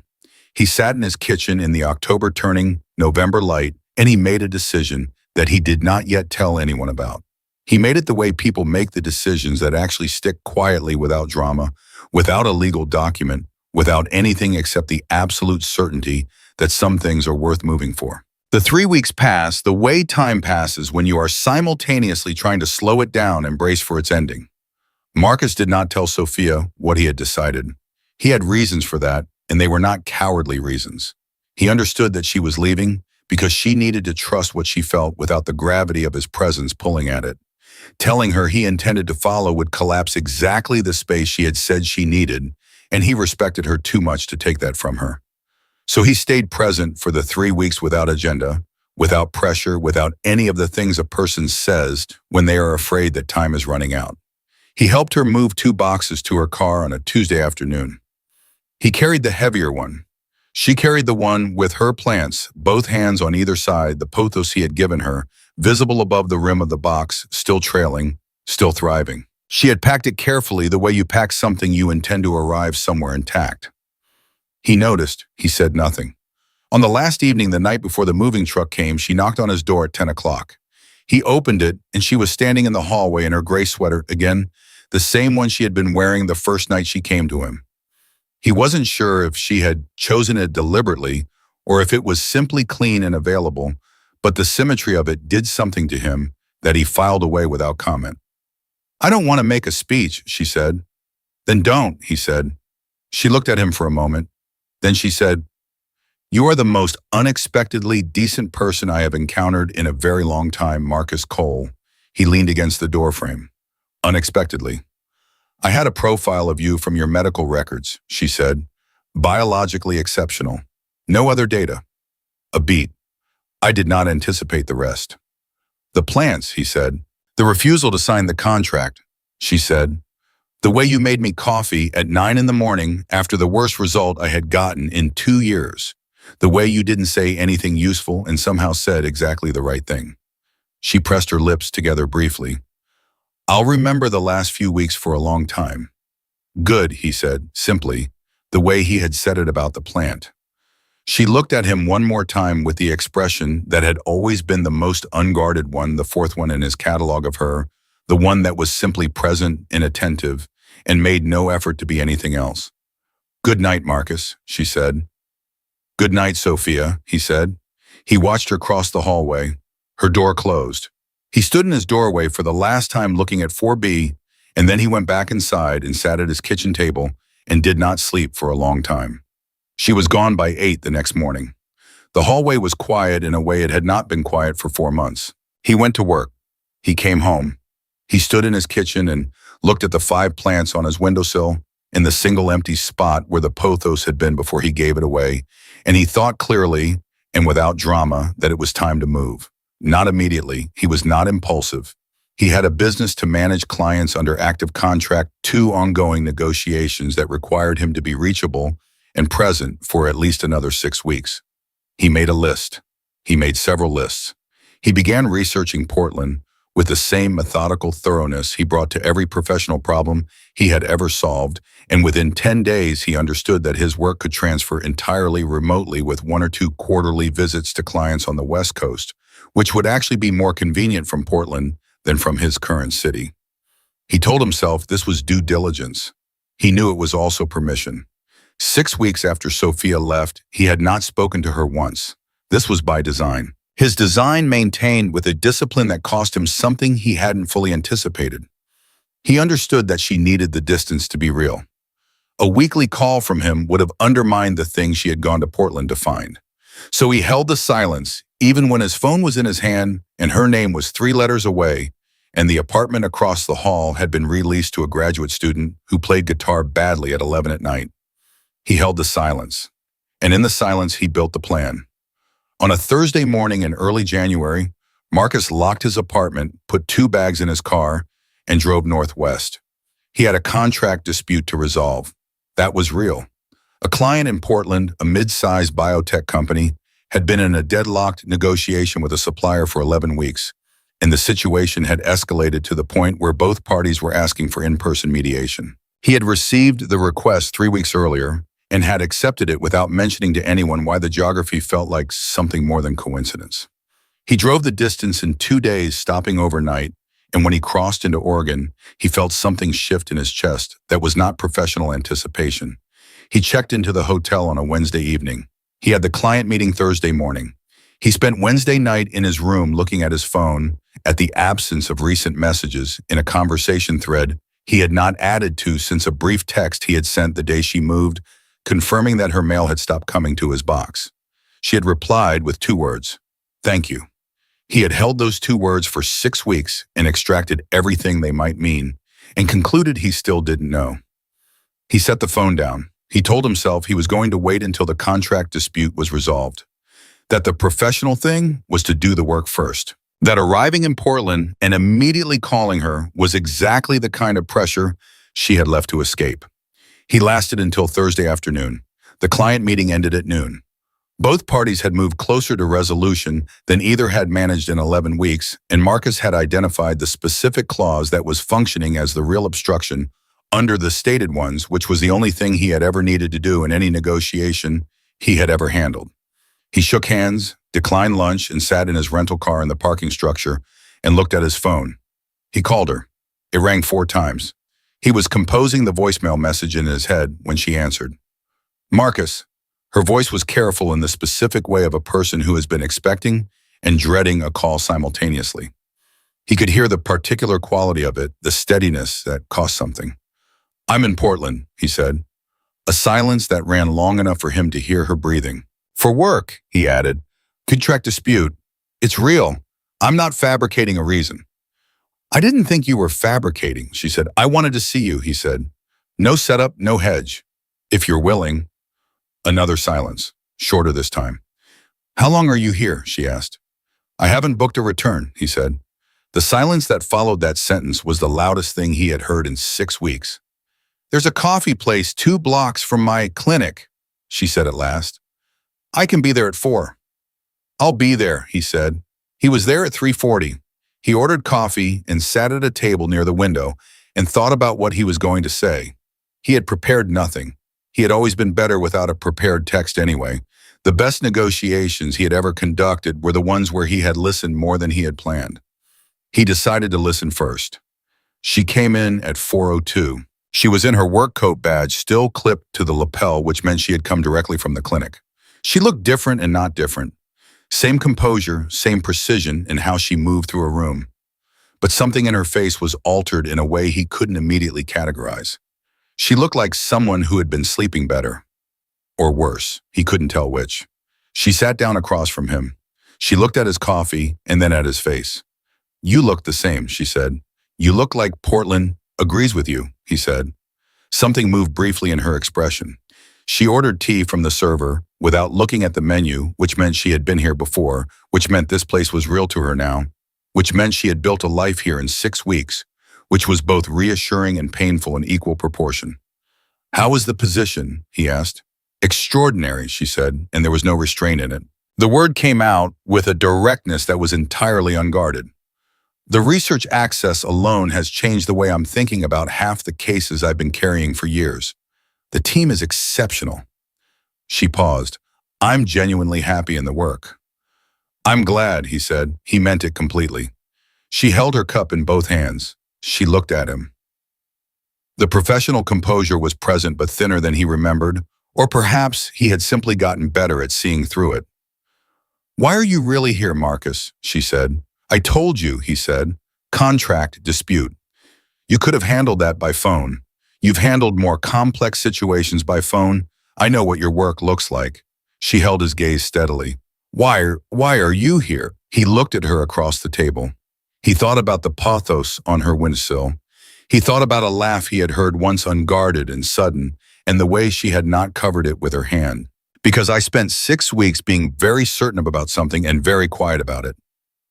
He sat in his kitchen in the October turning November light, and he made a decision that he did not yet tell anyone about. He made it the way people make the decisions that actually stick, quietly, without drama, without a legal document, without anything except the absolute certainty that some things are worth moving for. The 3 weeks pass the way time passes when you are simultaneously trying to slow it down and brace for its ending. Marcus did not tell Sophia what he had decided. He had reasons for that, and they were not cowardly reasons. He understood that she was leaving because she needed to trust what she felt without the gravity of his presence pulling at it. Telling her he intended to follow would collapse exactly the space she had said she needed, and he respected her too much to take that from her. So he stayed present for the 3 weeks without agenda, without pressure, without any of the things a person says when they are afraid that time is running out. He helped her move 2 boxes to her car on a Tuesday afternoon. He carried the heavier one. She carried the one with her plants, both hands on either side, the pothos he had given her, visible above the rim of the box, still trailing, still thriving. She had packed it carefully, the way you pack something you intend to arrive somewhere intact. He noticed. He said nothing. On the last evening, the night before the moving truck came, she knocked on his door at 10 o'clock. He opened it, and she was standing in the hallway in her gray sweater, again, the same one she had been wearing the first night she came to him. He wasn't sure if she had chosen it deliberately or if it was simply clean and available, but the symmetry of it did something to him that he filed away without comment. I don't want to make a speech, she said. Then don't, he said. She looked at him for a moment. Then she said, You are the most unexpectedly decent person I have encountered in a very long time, Marcus Cole. He leaned against the doorframe. Unexpectedly. I had a profile of you from your medical records, she said. Biologically exceptional. No other data. A beat. I did not anticipate the rest. The plants, he said. The refusal to sign the contract, she said. The way you made me coffee at 9 in the morning after the worst result I had gotten in 2 years. The way you didn't say anything useful and somehow said exactly the right thing. She pressed her lips together briefly. I'll remember the last few weeks for a long time. Good, he said, simply, the way he had said it about the plant. She looked at him one more time with the expression that had always been the most unguarded one, the 4th one in his catalog of her, the one that was simply present and attentive, and made no effort to be anything else. Good night, Marcus, she said. Good night, Sophia, he said. He watched her cross the hallway. Her door closed. He stood in his doorway for the last time looking at 4B, and then he went back inside and sat at his kitchen table and did not sleep for a long time. She was gone by 8 the next morning. The hallway was quiet in a way it had not been quiet for 4 months. He went to work. He came home. He stood in his kitchen and looked at the 5 plants on his windowsill in the single empty spot where the pothos had been before he gave it away, and he thought clearly and without drama that it was time to move. Not immediately. He was not impulsive. He had a business to manage, clients under active contract, 2 ongoing negotiations that required him to be reachable and present for at least another 6 weeks. He made a list. He made several lists. He began researching Portland with the same methodical thoroughness he brought to every professional problem he had ever solved, and within 10 days he understood that his work could transfer entirely remotely with 1 or 2 quarterly visits to clients on the West Coast, which would actually be more convenient from Portland than from his current city. He told himself this was due diligence. He knew it was also permission. 6 weeks after Sophia left, he had not spoken to her once. This was by design. His design maintained with a discipline that cost him something he hadn't fully anticipated. He understood that she needed the distance to be real. A weekly call from him would have undermined the thing she had gone to Portland to find. So he held the silence, even when his phone was in his hand and her name was 3 letters away, and the apartment across the hall had been released to a graduate student who played guitar badly at 11 at night. He held the silence, and in the silence he built the plan. On a Thursday morning in early January, Marcus locked his apartment, put 2 bags in his car, and drove northwest. He had a contract dispute to resolve. That was real. A client in Portland, a mid-sized biotech company, had been in a deadlocked negotiation with a supplier for 11 weeks, and the situation had escalated to the point where both parties were asking for in-person mediation. He had received the request 3 weeks earlier and had accepted it without mentioning to anyone why the geography felt like something more than coincidence. He drove the distance in 2 days, stopping overnight, and when he crossed into Oregon, he felt something shift in his chest that was not professional anticipation. He checked into the hotel on a Wednesday evening. He had the client meeting Thursday morning. He spent Wednesday night in his room looking at his phone, at the absence of recent messages in a conversation thread he had not added to since a brief text he had sent the day she moved, confirming that her mail had stopped coming to his box. She had replied with 2 words, "Thank you." He had held those 2 words for 6 weeks and extracted everything they might mean, and concluded he still didn't know. He set the phone down. He told himself he was going to wait until the contract dispute was resolved, that the professional thing was to do the work first, that arriving in Portland and immediately calling her was exactly the kind of pressure she had left to escape. He lasted until Thursday afternoon. The client meeting ended at noon. Both parties had moved closer to resolution than either had managed in 11 weeks, and Marcus had identified the specific clause that was functioning as the real obstruction under the stated ones, which was the only thing he had ever needed to do in any negotiation he had ever handled. He shook hands, declined lunch, and sat in his rental car in the parking structure and looked at his phone. He called her. It rang 4 times. He was composing the voicemail message in his head when she answered. "Marcus." Her voice was careful in the specific way of a person who has been expecting and dreading a call simultaneously. He could hear the particular quality of it, the steadiness that cost something. "I'm in Portland," he said. A silence that ran long enough for him to hear her breathing. "For work," he added. "Contract dispute. It's real. I'm not fabricating a reason." "I didn't think you were fabricating," she said. "I wanted to see you," he said. "No setup, no hedge. If you're willing." Another silence, shorter this time. "How long are you here?" she asked. "I haven't booked a return," he said. The silence that followed that sentence was the loudest thing he had heard in 6 weeks. "There's a coffee place 2 blocks from my clinic," she said at last. "I can be there at 4. "I'll be there," he said. He was there at 3:40. He ordered coffee and sat at a table near the window and thought about what he was going to say. He had prepared nothing. He had always been better without a prepared text anyway. The best negotiations he had ever conducted were the ones where he had listened more than he had planned. He decided to listen first. She came in at 4:02. She was in her work coat badge still clipped to the lapel, which meant she had come directly from the clinic. She looked different and not different. Same composure, same precision in how she moved through a room. But something in her face was altered in a way he couldn't immediately categorize. She looked like someone who had been sleeping better. Or worse, he couldn't tell which. She sat down across from him. She looked at his coffee and then at his face. "You look the same," she said. "You look like Portland agrees with you," he said. Something moved briefly in her expression. She ordered tea from the server without looking at the menu, which meant she had been here before, which meant this place was real to her now, which meant she had built a life here in 6 weeks, which was both reassuring and painful in equal proportion. "How is the position?" he asked. "Extraordinary," she said, and there was no restraint in it. The word came out with a directness that was entirely unguarded. "The research access alone has changed the way I'm thinking about half the cases I've been carrying for years. The team is exceptional." She paused. "I'm genuinely happy in the work." "I'm glad," he said. He meant it completely. She held her cup in both hands. She looked at him. The professional composure was present but thinner than he remembered, Or perhaps he had simply gotten better at seeing through it. "Why are you really here, Marcus?" she said. "I told you," he said. "Contract dispute. You could have handled that by phone. You've handled more complex situations by phone. I know what your work looks like." She held his gaze steadily. Why are you here?" He looked at her across the table. He thought about the pathos on her windowsill. He thought about a laugh he had heard once, unguarded and sudden, and the way she had not covered it with her hand. "Because I spent 6 weeks being very certain about something and very quiet about it,"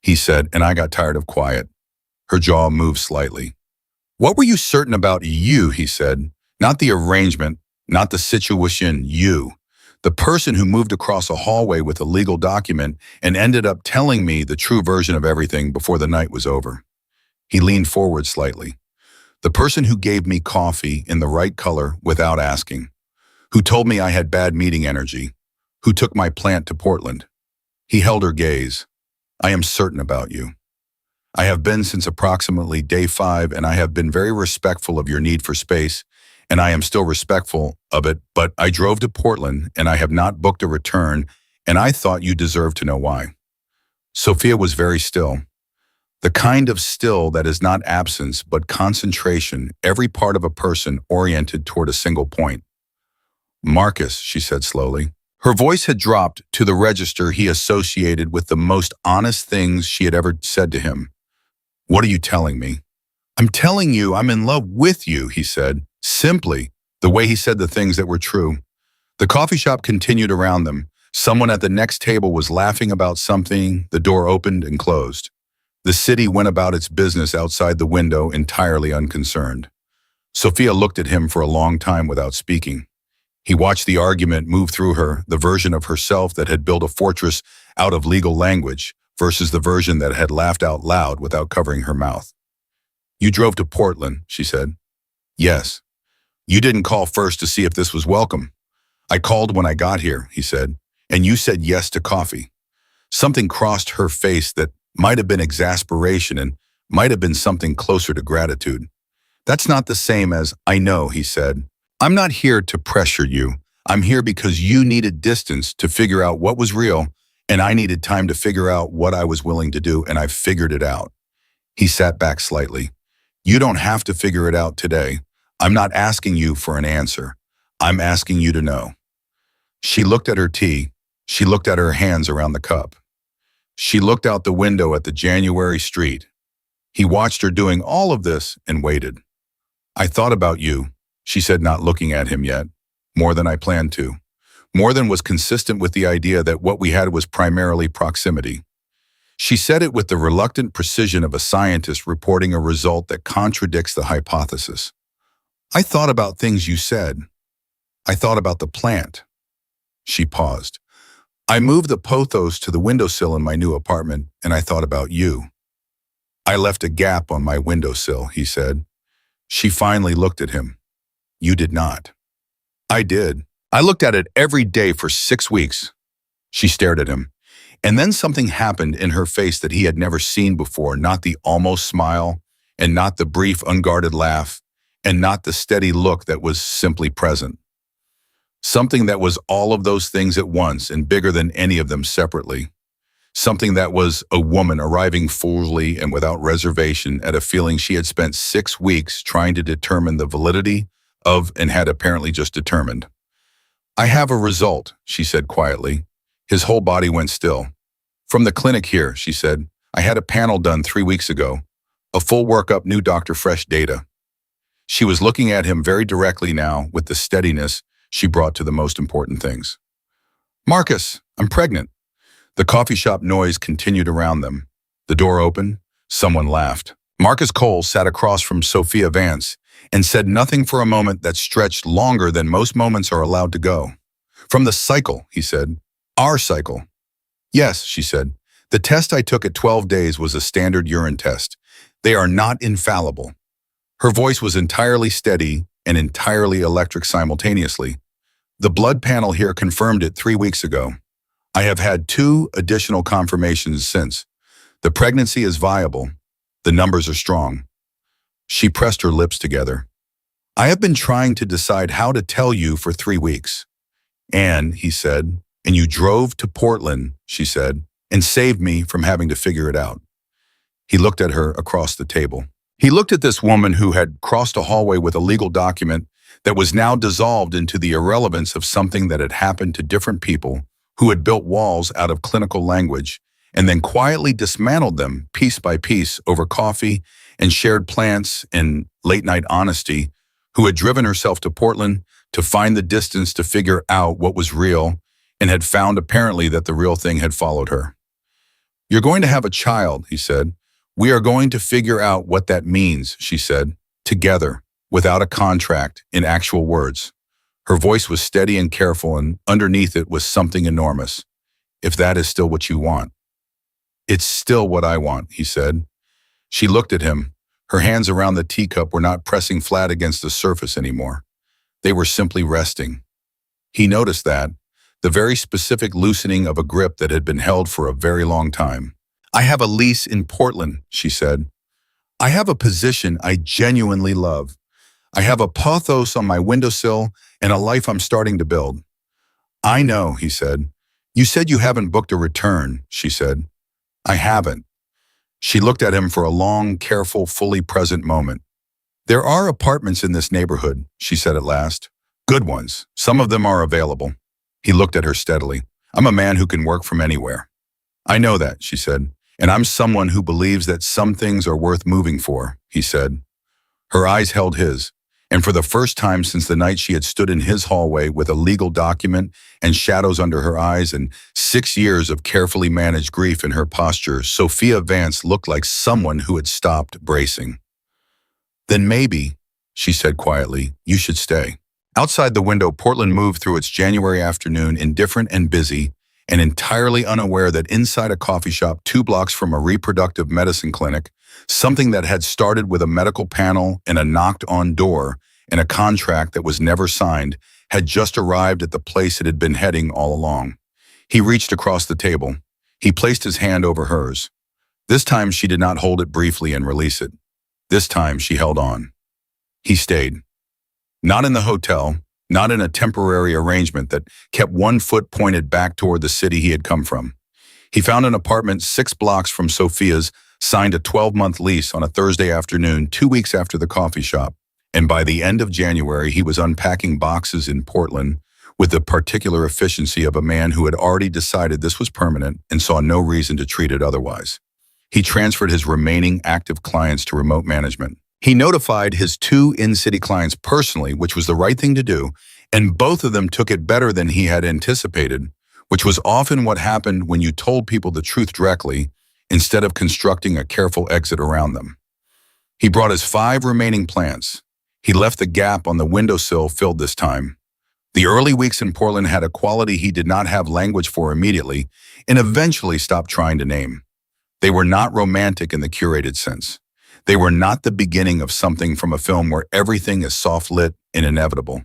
he said, "and I got tired of quiet." Her jaw moved slightly. "What were you certain about?" "You," he said. "Not the arrangement, not the situation, you. The person who moved across a hallway with a legal document and ended up telling me the true version of everything before the night was over." He leaned forward slightly. "The person who gave me coffee in the right color without asking. Who told me I had bad meeting energy. Who took my plant to Portland." He held her gaze. "I am certain about you. I have been since approximately day 5, and I have been very respectful of your need for space, and I am still respectful of it, but I drove to Portland, and I have not booked a return, and I thought you deserved to know why." Sophia was very still. The kind of still that is not absence, but concentration, every part of a person oriented toward a single point. "Marcus," she said slowly. Her voice had dropped to the register he associated with the most honest things she had ever said to him. "What are you telling me?" "I'm telling you I'm in love with you," he said, simply, the way he said the things that were true. The coffee shop continued around them. Someone at the next table was laughing about something. The door opened and closed. The city went about its business outside the window, entirely unconcerned. Sophia looked at him for a long time without speaking. He watched the argument move through her, the version of herself that had built a fortress out of legal language versus the version that had laughed out loud without covering her mouth. "You drove to Portland," she said. "Yes." "You didn't call first to see if this was welcome." "I called when I got here," he said, "and you said yes to coffee." Something crossed her face that might have been exasperation and might have been something closer to gratitude. "That's not the same as I know," he said. "I'm not here to pressure you. I'm here because you needed distance to figure out what was real, and I needed time to figure out what I was willing to do, and I figured it out." He sat back slightly. "You don't have to figure it out today. I'm not asking you for an answer. I'm asking you to know." She looked at her tea. She looked at her hands around the cup. She looked out the window at the January street. He watched her doing all of this and waited. "I thought about you," she said, not looking at him yet, "more than I planned to. More than was consistent with the idea that what we had was primarily proximity." She said it with the reluctant precision of a scientist reporting a result that contradicts the hypothesis. "I thought about things you said. I thought about the plant." She paused. "I moved the pothos to the windowsill in my new apartment, and I thought about you." "I left a gap on my windowsill," he said. She finally looked at him. "You did not." "I did. I looked at it every day for 6 weeks." She stared at him. And then something happened in her face that he had never seen before, not the almost smile, and not the brief, unguarded laugh, and not the steady look that was simply present. Something that was all of those things at once and bigger than any of them separately. Something that was a woman arriving fully and without reservation at a feeling she had spent 6 weeks trying to determine the validity of and had apparently just determined. "I have a result," she said quietly. His whole body went still. "From the clinic here," she said. "I had a panel done 3 weeks ago. A full workup, new Dr. Fresh data." She was looking at him very directly now with the steadiness she brought to the most important things. "Marcus, I'm pregnant." The coffee shop noise continued around them. The door opened. Someone laughed. Marcus Cole sat across from Sophia Vance and said nothing for a moment that stretched longer than most moments are allowed to go. "From the cycle," he said. "Our cycle." "Yes," she said. "The test I took at 12 days was a standard urine test. They are not infallible." Her voice was entirely steady and entirely electric simultaneously. "The blood panel here confirmed it 3 weeks ago. I have had 2 additional confirmations since. The pregnancy is viable. The numbers are strong." She pressed her lips together. "I have been trying to decide how to tell you for 3 weeks. And, he said, and you drove to Portland, she said, and saved me from having to figure it out. He looked at her across the table. He looked at this woman who had crossed a hallway with a legal document that was now dissolved into the irrelevance of something that had happened to different people who had built walls out of clinical language and then quietly dismantled them piece by piece over coffee and shared plants and late-night honesty, who had driven herself to Portland to find the distance to figure out what was real and had found apparently that the real thing had followed her. You're going to have a child, he said. We are going to figure out what that means, she said, together, without a contract, in actual words. Her voice was steady and careful, and underneath it was something enormous. If that is still what you want. It's still what I want, he said. She looked at him. Her hands around the teacup were not pressing flat against the surface anymore. They were simply resting. He noticed that, the very specific loosening of a grip that had been held for a very long time. I have a lease in Portland, she said. I have a position I genuinely love. I have a pothos on my windowsill and a life I'm starting to build. I know, he said. You said you haven't booked a return, she said. I haven't. She looked at him for a long, careful, fully present moment. There are apartments in this neighborhood, she said at last. Good ones. Some of them are available. He looked at her steadily. I'm a man who can work from anywhere. I know that, she said. And I'm someone who believes that some things are worth moving for, he said. Her eyes held his, and for the first time since the night she had stood in his hallway with a legal document and shadows under her eyes and 6 years of carefully managed grief in her posture, Sophia Vance looked like someone who had stopped bracing. Then maybe, she said quietly, you should stay. Outside the window, Portland moved through its January afternoon, indifferent and busy, and entirely unaware that inside a coffee shop 2 blocks from a reproductive medicine clinic, something that had started with a medical panel and a knocked-on door and a contract that was never signed had just arrived at the place it had been heading all along. He reached across the table. He placed his hand over hers. This time she did not hold it briefly and release it. This time she held on. He stayed. Not in the hotel, not in a temporary arrangement that kept one foot pointed back toward the city he had come from. He found an apartment 6 blocks from Sophia's, signed a 12-month lease on a Thursday afternoon 2 weeks after the coffee shop, and by the end of January he was unpacking boxes in Portland with the particular efficiency of a man who had already decided this was permanent and saw no reason to treat it otherwise. He transferred his remaining active clients to remote management. He notified his 2 in-city clients personally, which was the right thing to do, and both of them took it better than he had anticipated, which was often what happened when you told people the truth directly instead of constructing a careful exit around them. He brought his 5 remaining plants. He left the gap on the windowsill filled this time. The early weeks in Portland had a quality he did not have language for immediately and eventually stopped trying to name. They were not romantic in the curated sense. They were not the beginning of something from a film where everything is soft-lit and inevitable.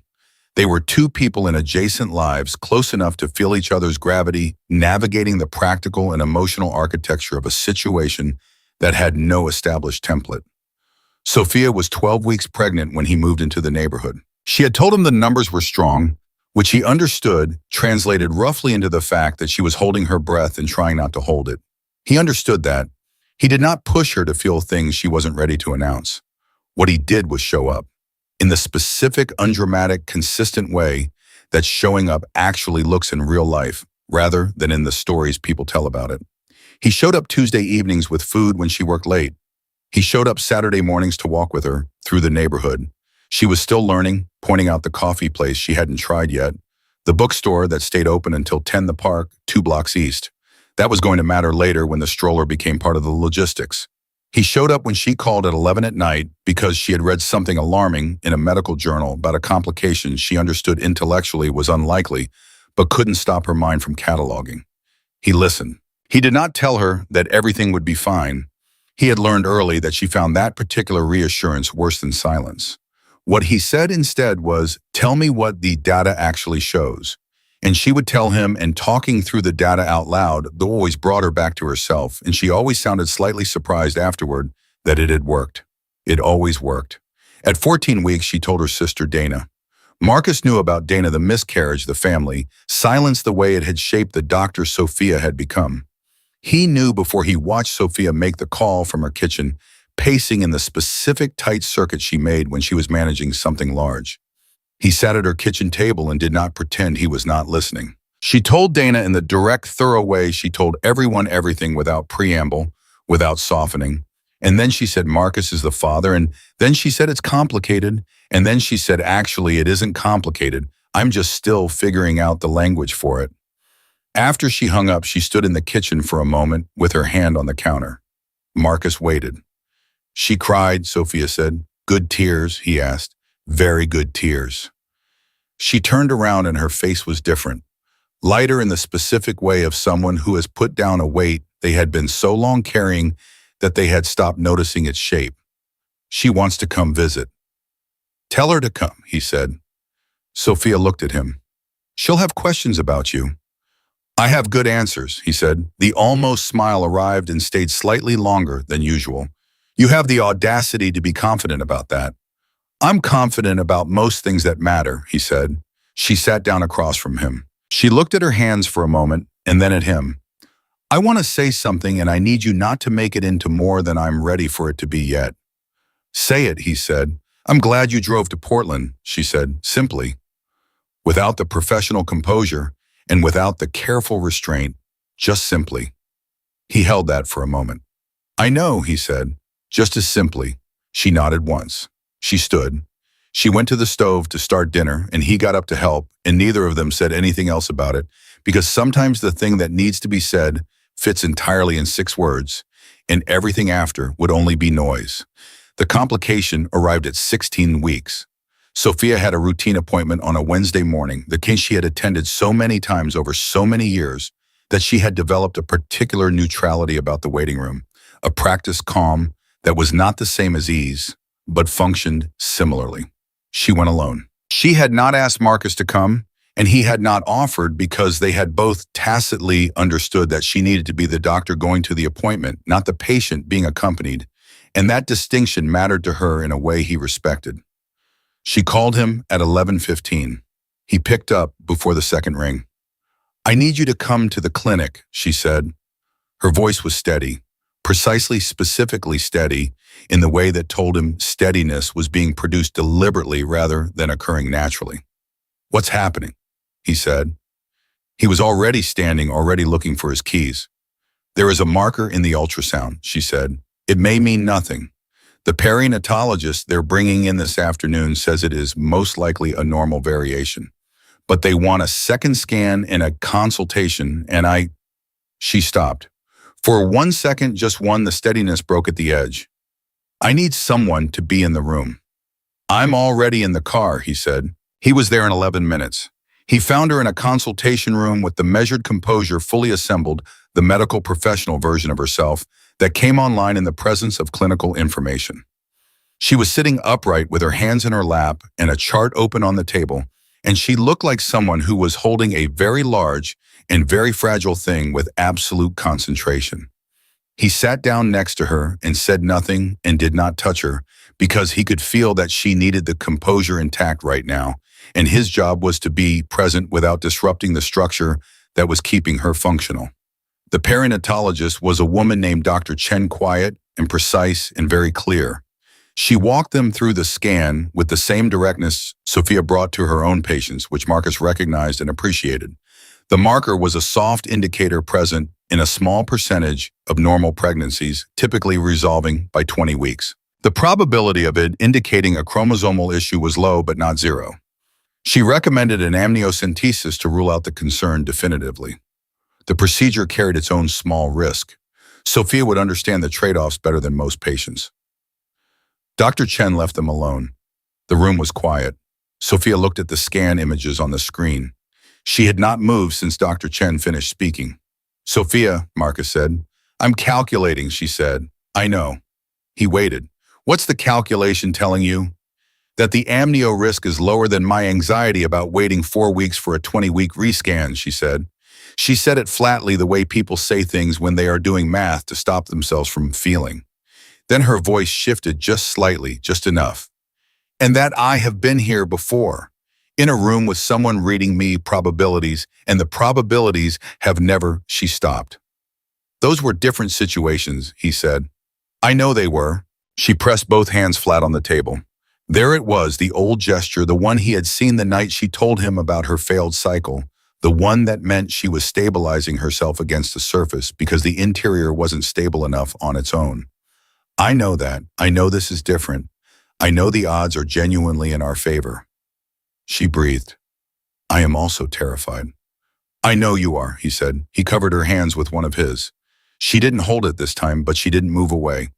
They were 2 people in adjacent lives, close enough to feel each other's gravity, navigating the practical and emotional architecture of a situation that had no established template. Sophia was 12 weeks pregnant when he moved into the neighborhood. She had told him the numbers were strong, which he understood translated roughly into the fact that she was holding her breath and trying not to hold it. He understood that. He did not push her to feel things she wasn't ready to announce. What he did was show up, in the specific, undramatic, consistent way that showing up actually looks in real life, rather than in the stories people tell about it. He showed up Tuesday evenings with food when she worked late. He showed up Saturday mornings to walk with her through the neighborhood. She was still learning, pointing out the coffee place she hadn't tried yet, the bookstore that stayed open until 10 the park, 2 blocks east. That was going to matter later when the stroller became part of the logistics. He showed up when she called at 11 at night because she had read something alarming in a medical journal about a complication she understood intellectually was unlikely, but couldn't stop her mind from cataloging. He listened. He did not tell her that everything would be fine. He had learned early that she found that particular reassurance worse than silence. What he said instead was, "Tell me what the data actually shows." And she would tell him, and talking through the data out loud, though always brought her back to herself, and she always sounded slightly surprised afterward that it had worked. It always worked. At 14 weeks, she told her sister Dana, Marcus knew about Dana, the miscarriage, the family, silence, the way it had shaped the doctor Sophia had become. He knew before he watched Sophia make the call from her kitchen, pacing in the specific tight circuit she made when she was managing something large. He sat at her kitchen table and did not pretend he was not listening. She told Dana in the direct, thorough way she told everyone everything, without preamble, without softening. And then she said Marcus is the father, and then she said it's complicated, and then she said actually it isn't complicated. I'm just still figuring out the language for it. After she hung up, she stood in the kitchen for a moment with her hand on the counter. Marcus waited. She cried, Sophia said. Good tears, he asked. Very good tears. She turned around and her face was different, lighter in the specific way of someone who has put down a weight they had been so long carrying that they had stopped noticing its shape. She wants to come visit. Tell her to come, he said. Sophia looked at him. She'll have questions about you. I have good answers, he said. The almost smile arrived and stayed slightly longer than usual. You have the audacity to be confident about that. I'm confident about most things that matter, he said. She sat down across from him. She looked at her hands for a moment and then at him. I want to say something and I need you not to make it into more than I'm ready for it to be yet. Say it, he said. I'm glad you drove to Portland, she said, simply. Without the professional composure and without the careful restraint, just simply. He held that for a moment. I know, he said, just as simply. She nodded once. She stood. She went to the stove to start dinner, and he got up to help, and neither of them said anything else about it, because sometimes the thing that needs to be said fits entirely in 6 words, and everything after would only be noise. The complication arrived at 16 weeks. Sophia had a routine appointment on a Wednesday morning, the case she had attended so many times over so many years that she had developed a particular neutrality about the waiting room, a practiced calm that was not the same as ease, but functioned similarly. She went alone. She had not asked Marcus to come, and he had not offered because they had both tacitly understood that she needed to be the doctor going to the appointment, not the patient being accompanied, and that distinction mattered to her in a way he respected. She called him at 11:15. He picked up before the second ring. I need you to come to the clinic, she said. Her voice was steady, precisely specifically steady, in the way that told him steadiness was being produced deliberately rather than occurring naturally. What's happening? He said. He was already standing, already looking for his keys. There is a marker in the ultrasound, she said. It may mean nothing. The perinatologist they're bringing in this afternoon says it is most likely a normal variation. But they want a second scan and a consultation, and She stopped. For 1 second, just one, the steadiness broke at the edge. I need someone to be in the room. I'm already in the car, he said. He was there in 11 minutes. He found her in a consultation room with the measured composure fully assembled, the medical professional version of herself that came online in the presence of clinical information. She was sitting upright with her hands in her lap and a chart open on the table, and she looked like someone who was holding a very large and very fragile thing with absolute concentration. He sat down next to her and said nothing and did not touch her because he could feel that she needed the composure intact right now, and his job was to be present without disrupting the structure that was keeping her functional. The perinatologist was a woman named Dr. Chen, quiet and precise and very clear. She walked them through the scan with the same directness Sophia brought to her own patients, which Marcus recognized and appreciated. The marker was a soft indicator present in a small percentage of normal pregnancies, typically resolving by 20 weeks. The probability of it indicating a chromosomal issue was low but not zero. She recommended an amniocentesis to rule out the concern definitively. The procedure carried its own small risk. Sophia would understand the trade-offs better than most patients. Dr. Chen left them alone. The room was quiet. Sophia looked at the scan images on the screen. She had not moved since Dr. Chen finished speaking. Sophia, Marcus said. I'm calculating, she said. I know. He waited. What's the calculation telling you? That the amnio risk is lower than my anxiety about waiting 4 weeks for a 20-week rescan, she said. She said it flatly, the way people say things when they are doing math to stop themselves from feeling. Then her voice shifted just slightly, just enough. And that I have been here before. In a room with someone reading me probabilities, and the probabilities have never, she stopped. Those were different situations, he said. I know they were. She pressed both hands flat on the table. There it was, the old gesture, the one he had seen the night she told him about her failed cycle, the one that meant she was stabilizing herself against the surface because the interior wasn't stable enough on its own. I know that. I know this is different. I know the odds are genuinely in our favor. She breathed. I am also terrified. I know you are, he said. He covered her hands with one of his. She didn't hold it this time, but she didn't move away.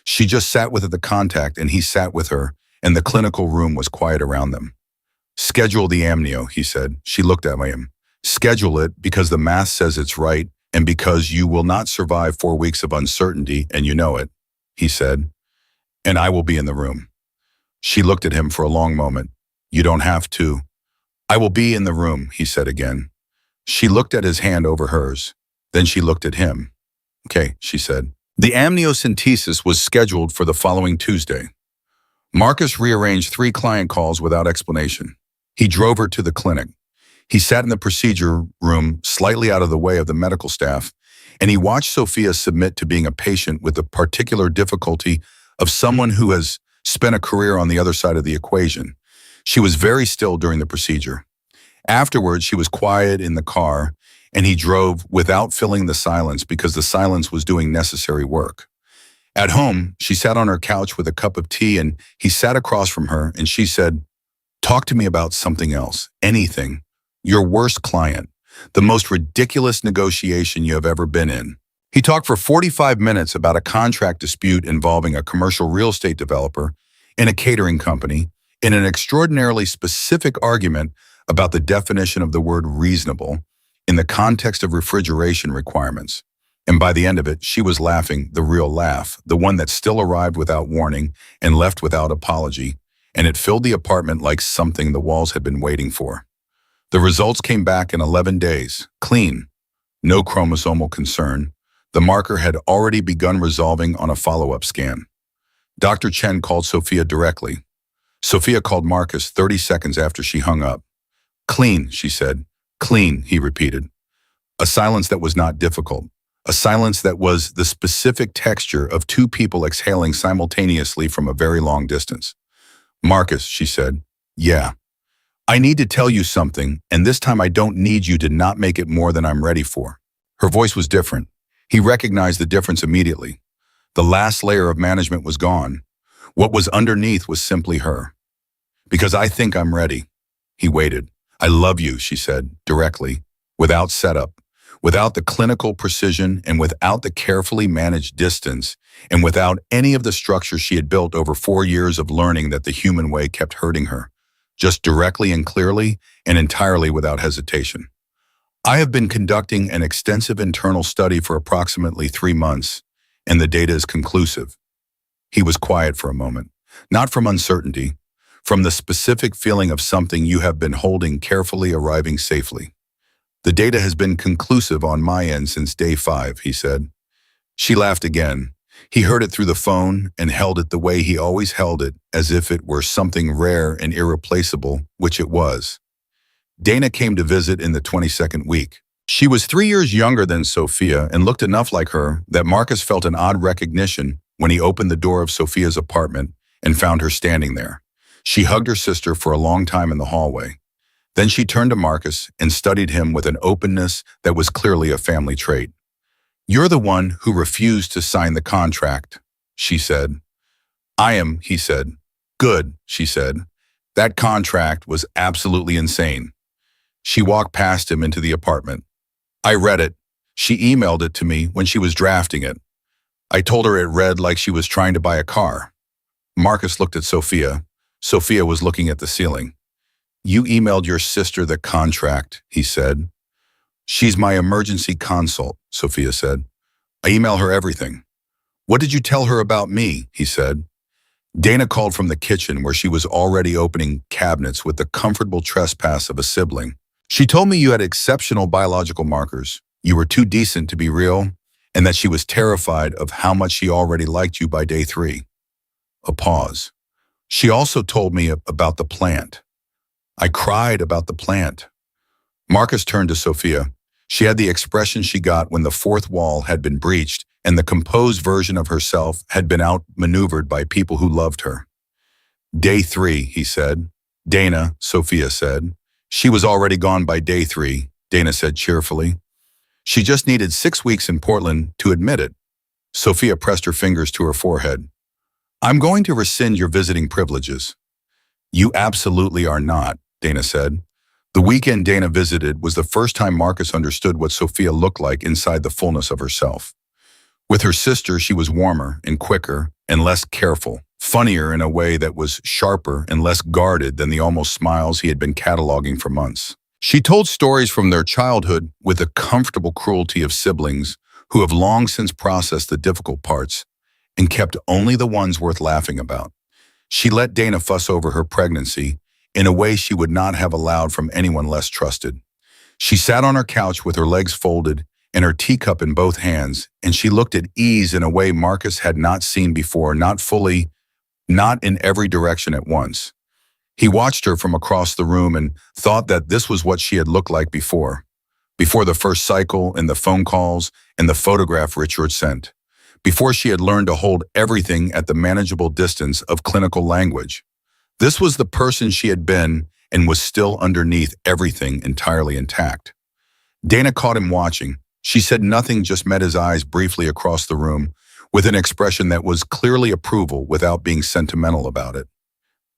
She just sat with the contact, and he sat with her, and the clinical room was quiet around them. Schedule the amnio, he said. She looked at him. Schedule it because the math says it's right and because you will not survive 4 weeks of uncertainty, and you know it, he said. And I will be in the room. She looked at him for a long moment. You don't have to. I will be in the room, he said again. She looked at his hand over hers. Then she looked at him. Okay, she said. The amniocentesis was scheduled for the following Tuesday. Marcus rearranged 3 client calls without explanation. He drove her to the clinic. He sat in the procedure room, slightly out of the way of the medical staff, and he watched Sophia submit to being a patient with the particular difficulty of someone who has spent a career on the other side of the equation. She was very still during the procedure. Afterwards, she was quiet in the car, and he drove without filling the silence because the silence was doing necessary work. At home, she sat on her couch with a cup of tea, and he sat across from her, and she said, talk to me about something else, anything. Your worst client, the most ridiculous negotiation you have ever been in. He talked for 45 minutes about a contract dispute involving a commercial real estate developer and a catering company, in an extraordinarily specific argument about the definition of the word reasonable in the context of refrigeration requirements. And by the end of it, she was laughing, the real laugh, the one that still arrived without warning and left without apology, and it filled the apartment like something the walls had been waiting for. The results came back in 11 days, clean, no chromosomal concern. The marker had already begun resolving on a follow-up scan. Dr. Chen called Sophia directly. Sophia called Marcus 30 seconds after she hung up. Clean, she said. Clean, he repeated. A silence that was not difficult. A silence that was the specific texture of 2 people exhaling simultaneously from a very long distance. Marcus, she said. Yeah. I need to tell you something, and this time I don't need you to not make it more than I'm ready for. Her voice was different. He recognized the difference immediately. The last layer of management was gone. What was underneath was simply her. Because I think I'm ready. He waited. I love you, she said, directly, without setup, without the clinical precision and without the carefully managed distance, and without any of the structure she had built over 4 years of learning that the human way kept hurting her, just directly and clearly and entirely without hesitation. I have been conducting an extensive internal study for approximately 3 months, and the data is conclusive. He was quiet for a moment, not from uncertainty, from the specific feeling of something you have been holding carefully arriving safely. The data has been conclusive on my end since day 5, he said. She laughed again. He heard it through the phone and held it the way he always held it, as if it were something rare and irreplaceable, which it was. Dana came to visit in the 22nd week. She was 3 years younger than Sophia and looked enough like her that Marcus felt an odd recognition when he opened the door of Sophia's apartment and found her standing there. She hugged her sister for a long time in the hallway. Then she turned to Marcus and studied him with an openness that was clearly a family trait. You're the one who refused to sign the contract, she said. I am, he said. Good, she said. That contract was absolutely insane. She walked past him into the apartment. I read it. She emailed it to me when she was drafting it. I told her it read like she was trying to buy a car. Marcus looked at Sophia. Sophia was looking at the ceiling. You emailed your sister the contract, he said. She's my emergency consult, Sophia said. I email her everything. What did you tell her about me, he said. Dana called from the kitchen where she was already opening cabinets with the comfortable trespass of a sibling. She told me you had exceptional biological markers, you were too decent to be real, and that she was terrified of how much she already liked you by day 3. A pause. She also told me about the plant. I cried about the plant. Marcus turned to Sophia. She had the expression she got when the fourth wall had been breached and the composed version of herself had been outmaneuvered by people who loved her. Day 3, he said. Dana, Sophia said. She was already gone by day 3, Dana said cheerfully. She just needed 6 weeks in Portland to admit it. Sophia pressed her fingers to her forehead. I'm going to rescind your visiting privileges. You absolutely are not, Dana said. The weekend Dana visited was the first time Marcus understood what Sophia looked like inside the fullness of herself. With her sister, she was warmer and quicker and less careful, funnier in a way that was sharper and less guarded than the almost smiles he had been cataloging for months. She told stories from their childhood with the comfortable cruelty of siblings who have long since processed the difficult parts and kept only the ones worth laughing about. She let Dana fuss over her pregnancy in a way she would not have allowed from anyone less trusted. She sat on her couch with her legs folded and her teacup in both hands, and she looked at ease in a way Marcus had not seen before, not fully, not in every direction at once. He watched her from across the room and thought that this was what she had looked like before the first cycle and the phone calls and the photograph Richard sent, before she had learned to hold everything at the manageable distance of clinical language. This was the person she had been and was still underneath everything entirely intact. Dana caught him watching. She said nothing, just met his eyes briefly across the room with an expression that was clearly approval without being sentimental about it.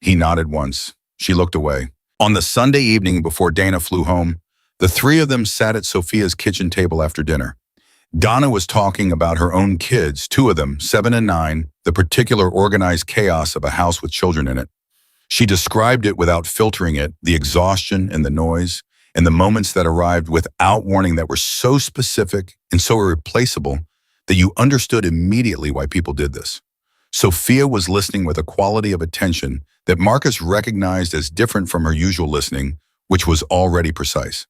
He nodded once. She looked away. On the Sunday evening before Dana flew home, the three of them sat at Sophia's kitchen table after dinner. Donna was talking about her own kids, 2 of them, 7 and 9, the particular organized chaos of a house with children in it. She described it without filtering it, the exhaustion and the noise, and the moments that arrived without warning that were so specific and so irreplaceable that you understood immediately why people did this. Sophia was listening with a quality of attention that Marcus recognized as different from her usual listening, which was already precise.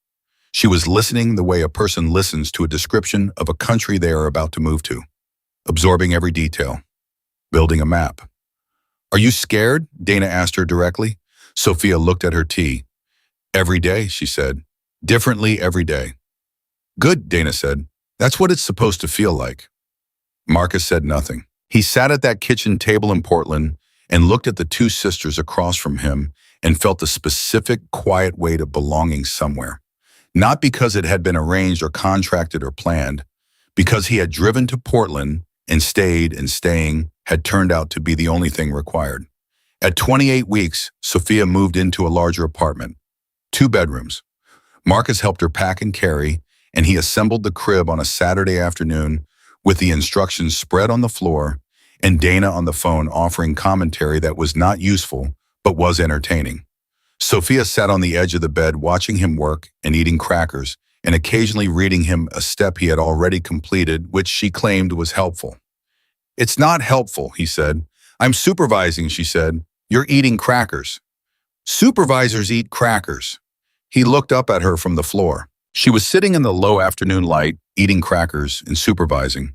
She was listening the way a person listens to a description of a country they are about to move to, absorbing every detail, building a map. Are you scared? Dana asked her directly. Sophia looked at her tea. Every day, she said. Differently every day. Good, Dana said. That's what it's supposed to feel like. Marcus said nothing. He sat at that kitchen table in Portland and looked at the 2 sisters across from him and felt the specific, quiet weight of belonging somewhere. Not because it had been arranged or contracted or planned, because he had driven to Portland and stayed, and staying had turned out to be the only thing required. At 28 weeks, Sophia moved into a larger apartment, 2 bedrooms. Marcus helped her pack and carry, and he assembled the crib on a Saturday afternoon with the instructions spread on the floor and Dana on the phone offering commentary that was not useful but was entertaining. Sophia sat on the edge of the bed watching him work and eating crackers and occasionally reading him a step he had already completed, which she claimed was helpful. It's not helpful, he said. I'm supervising, she said. You're eating crackers. Supervisors eat crackers. He looked up at her from the floor. She was sitting in the low afternoon light, eating crackers and supervising,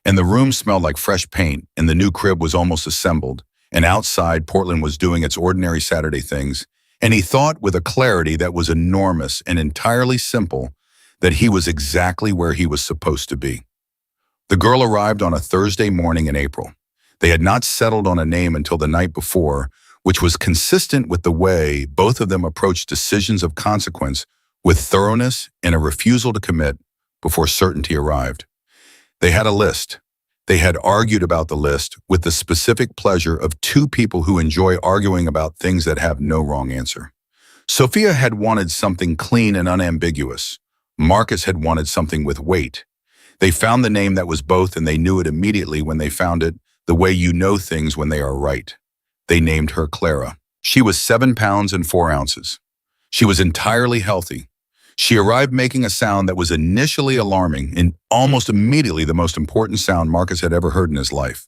and the room smelled like fresh paint, and the new crib was almost assembled, and outside Portland was doing its ordinary Saturday things, and he thought with a clarity that was enormous and entirely simple that he was exactly where he was supposed to be. The girl arrived on a Thursday morning in April. They had not settled on a name until the night before, which was consistent with the way both of them approached decisions of consequence with thoroughness and a refusal to commit before certainty arrived. They had a list. They had argued about the list with the specific pleasure of 2 people who enjoy arguing about things that have no wrong answer. Sophia had wanted something clean and unambiguous. Marcus had wanted something with weight. They found the name that was both, and they knew it immediately when they found it, the way you know things when they are right. They named her Clara. She was 7 pounds and 4 ounces. She was entirely healthy. She arrived making a sound that was initially alarming and almost immediately the most important sound Marcus had ever heard in his life.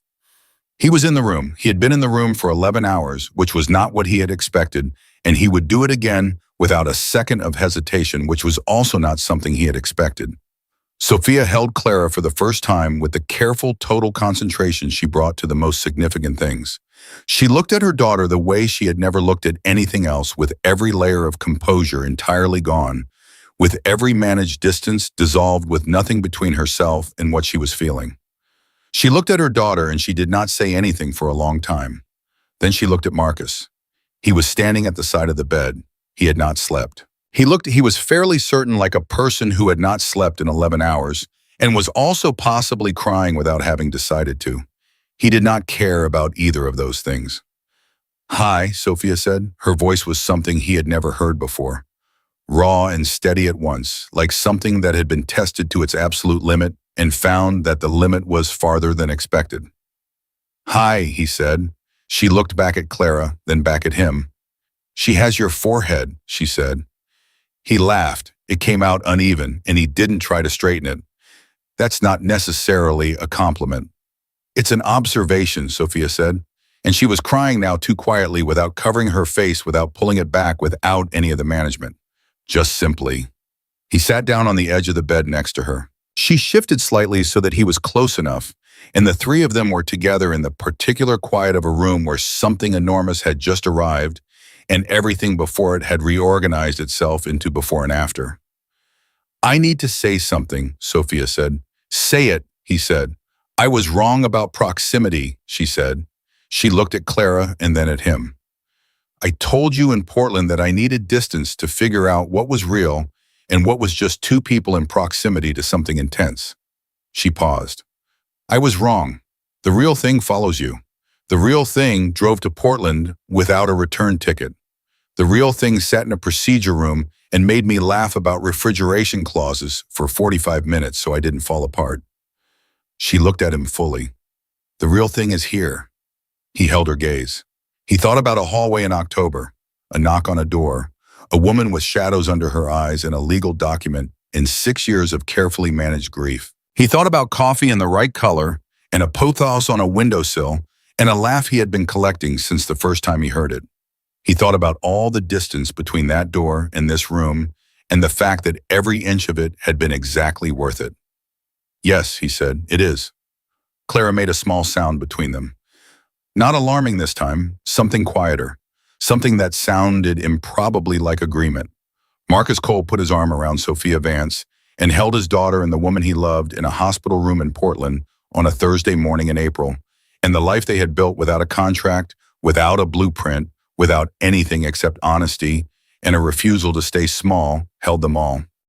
He was in the room. He had been in the room for 11 hours, which was not what he had expected, and he would do it again without a second of hesitation, which was also not something he had expected. Sophia held Clara for the first time with the careful, total concentration she brought to the most significant things. She looked at her daughter the way she had never looked at anything else, with every layer of composure entirely gone, with every managed distance dissolved, with nothing between herself and what she was feeling. She looked at her daughter and she did not say anything for a long time. Then she looked at Marcus. He was standing at the side of the bed. He had not slept. He was fairly certain, like a person who had not slept in 11 hours, and was also possibly crying without having decided to. He did not care about either of those things. "Hi," Sophia said. Her voice was something he had never heard before. Raw and steady at once, like something that had been tested to its absolute limit and found that the limit was farther than expected. "Hi," he said. She looked back at Clara, then back at him. "She has your forehead," she said. He laughed. It came out uneven, and he didn't try to straighten it. "That's not necessarily a compliment." "It's an observation," Sophia said. And she was crying now, too quietly, without covering her face, without pulling it back, without any of the management. Just simply. He sat down on the edge of the bed next to her. She shifted slightly so that he was close enough, and the three of them were together in the particular quiet of a room where something enormous had just arrived, and everything before it had reorganized itself into before and after. "I need to say something," Sophia said. "Say it," he said. "I was wrong about proximity," she said. She looked at Clara and then at him. "I told you in Portland that I needed distance to figure out what was real and what was just two people in proximity to something intense." She paused. "I was wrong. The real thing follows you. The real thing drove to Portland without a return ticket. The real thing sat in a procedure room and made me laugh about refrigeration clauses for 45 minutes so I didn't fall apart." She looked at him fully. "The real thing is here." He held her gaze. He thought about a hallway in October, a knock on a door, a woman with shadows under her eyes, and a legal document, and 6 years of carefully managed grief. He thought about coffee in the right color, and a pothos on a windowsill, and a laugh he had been collecting since the first time he heard it. He thought about all the distance between that door and this room, and the fact that every inch of it had been exactly worth it. "Yes," he said, "it is." Clara made a small sound between them. Not alarming this time, something quieter, something that sounded improbably like agreement. Marcus Cole put his arm around Sophia Vance and held his daughter and the woman he loved in a hospital room in Portland on a Thursday morning in April, and the life they had built without a contract, without a blueprint, without anything except honesty and a refusal to stay small, held them all.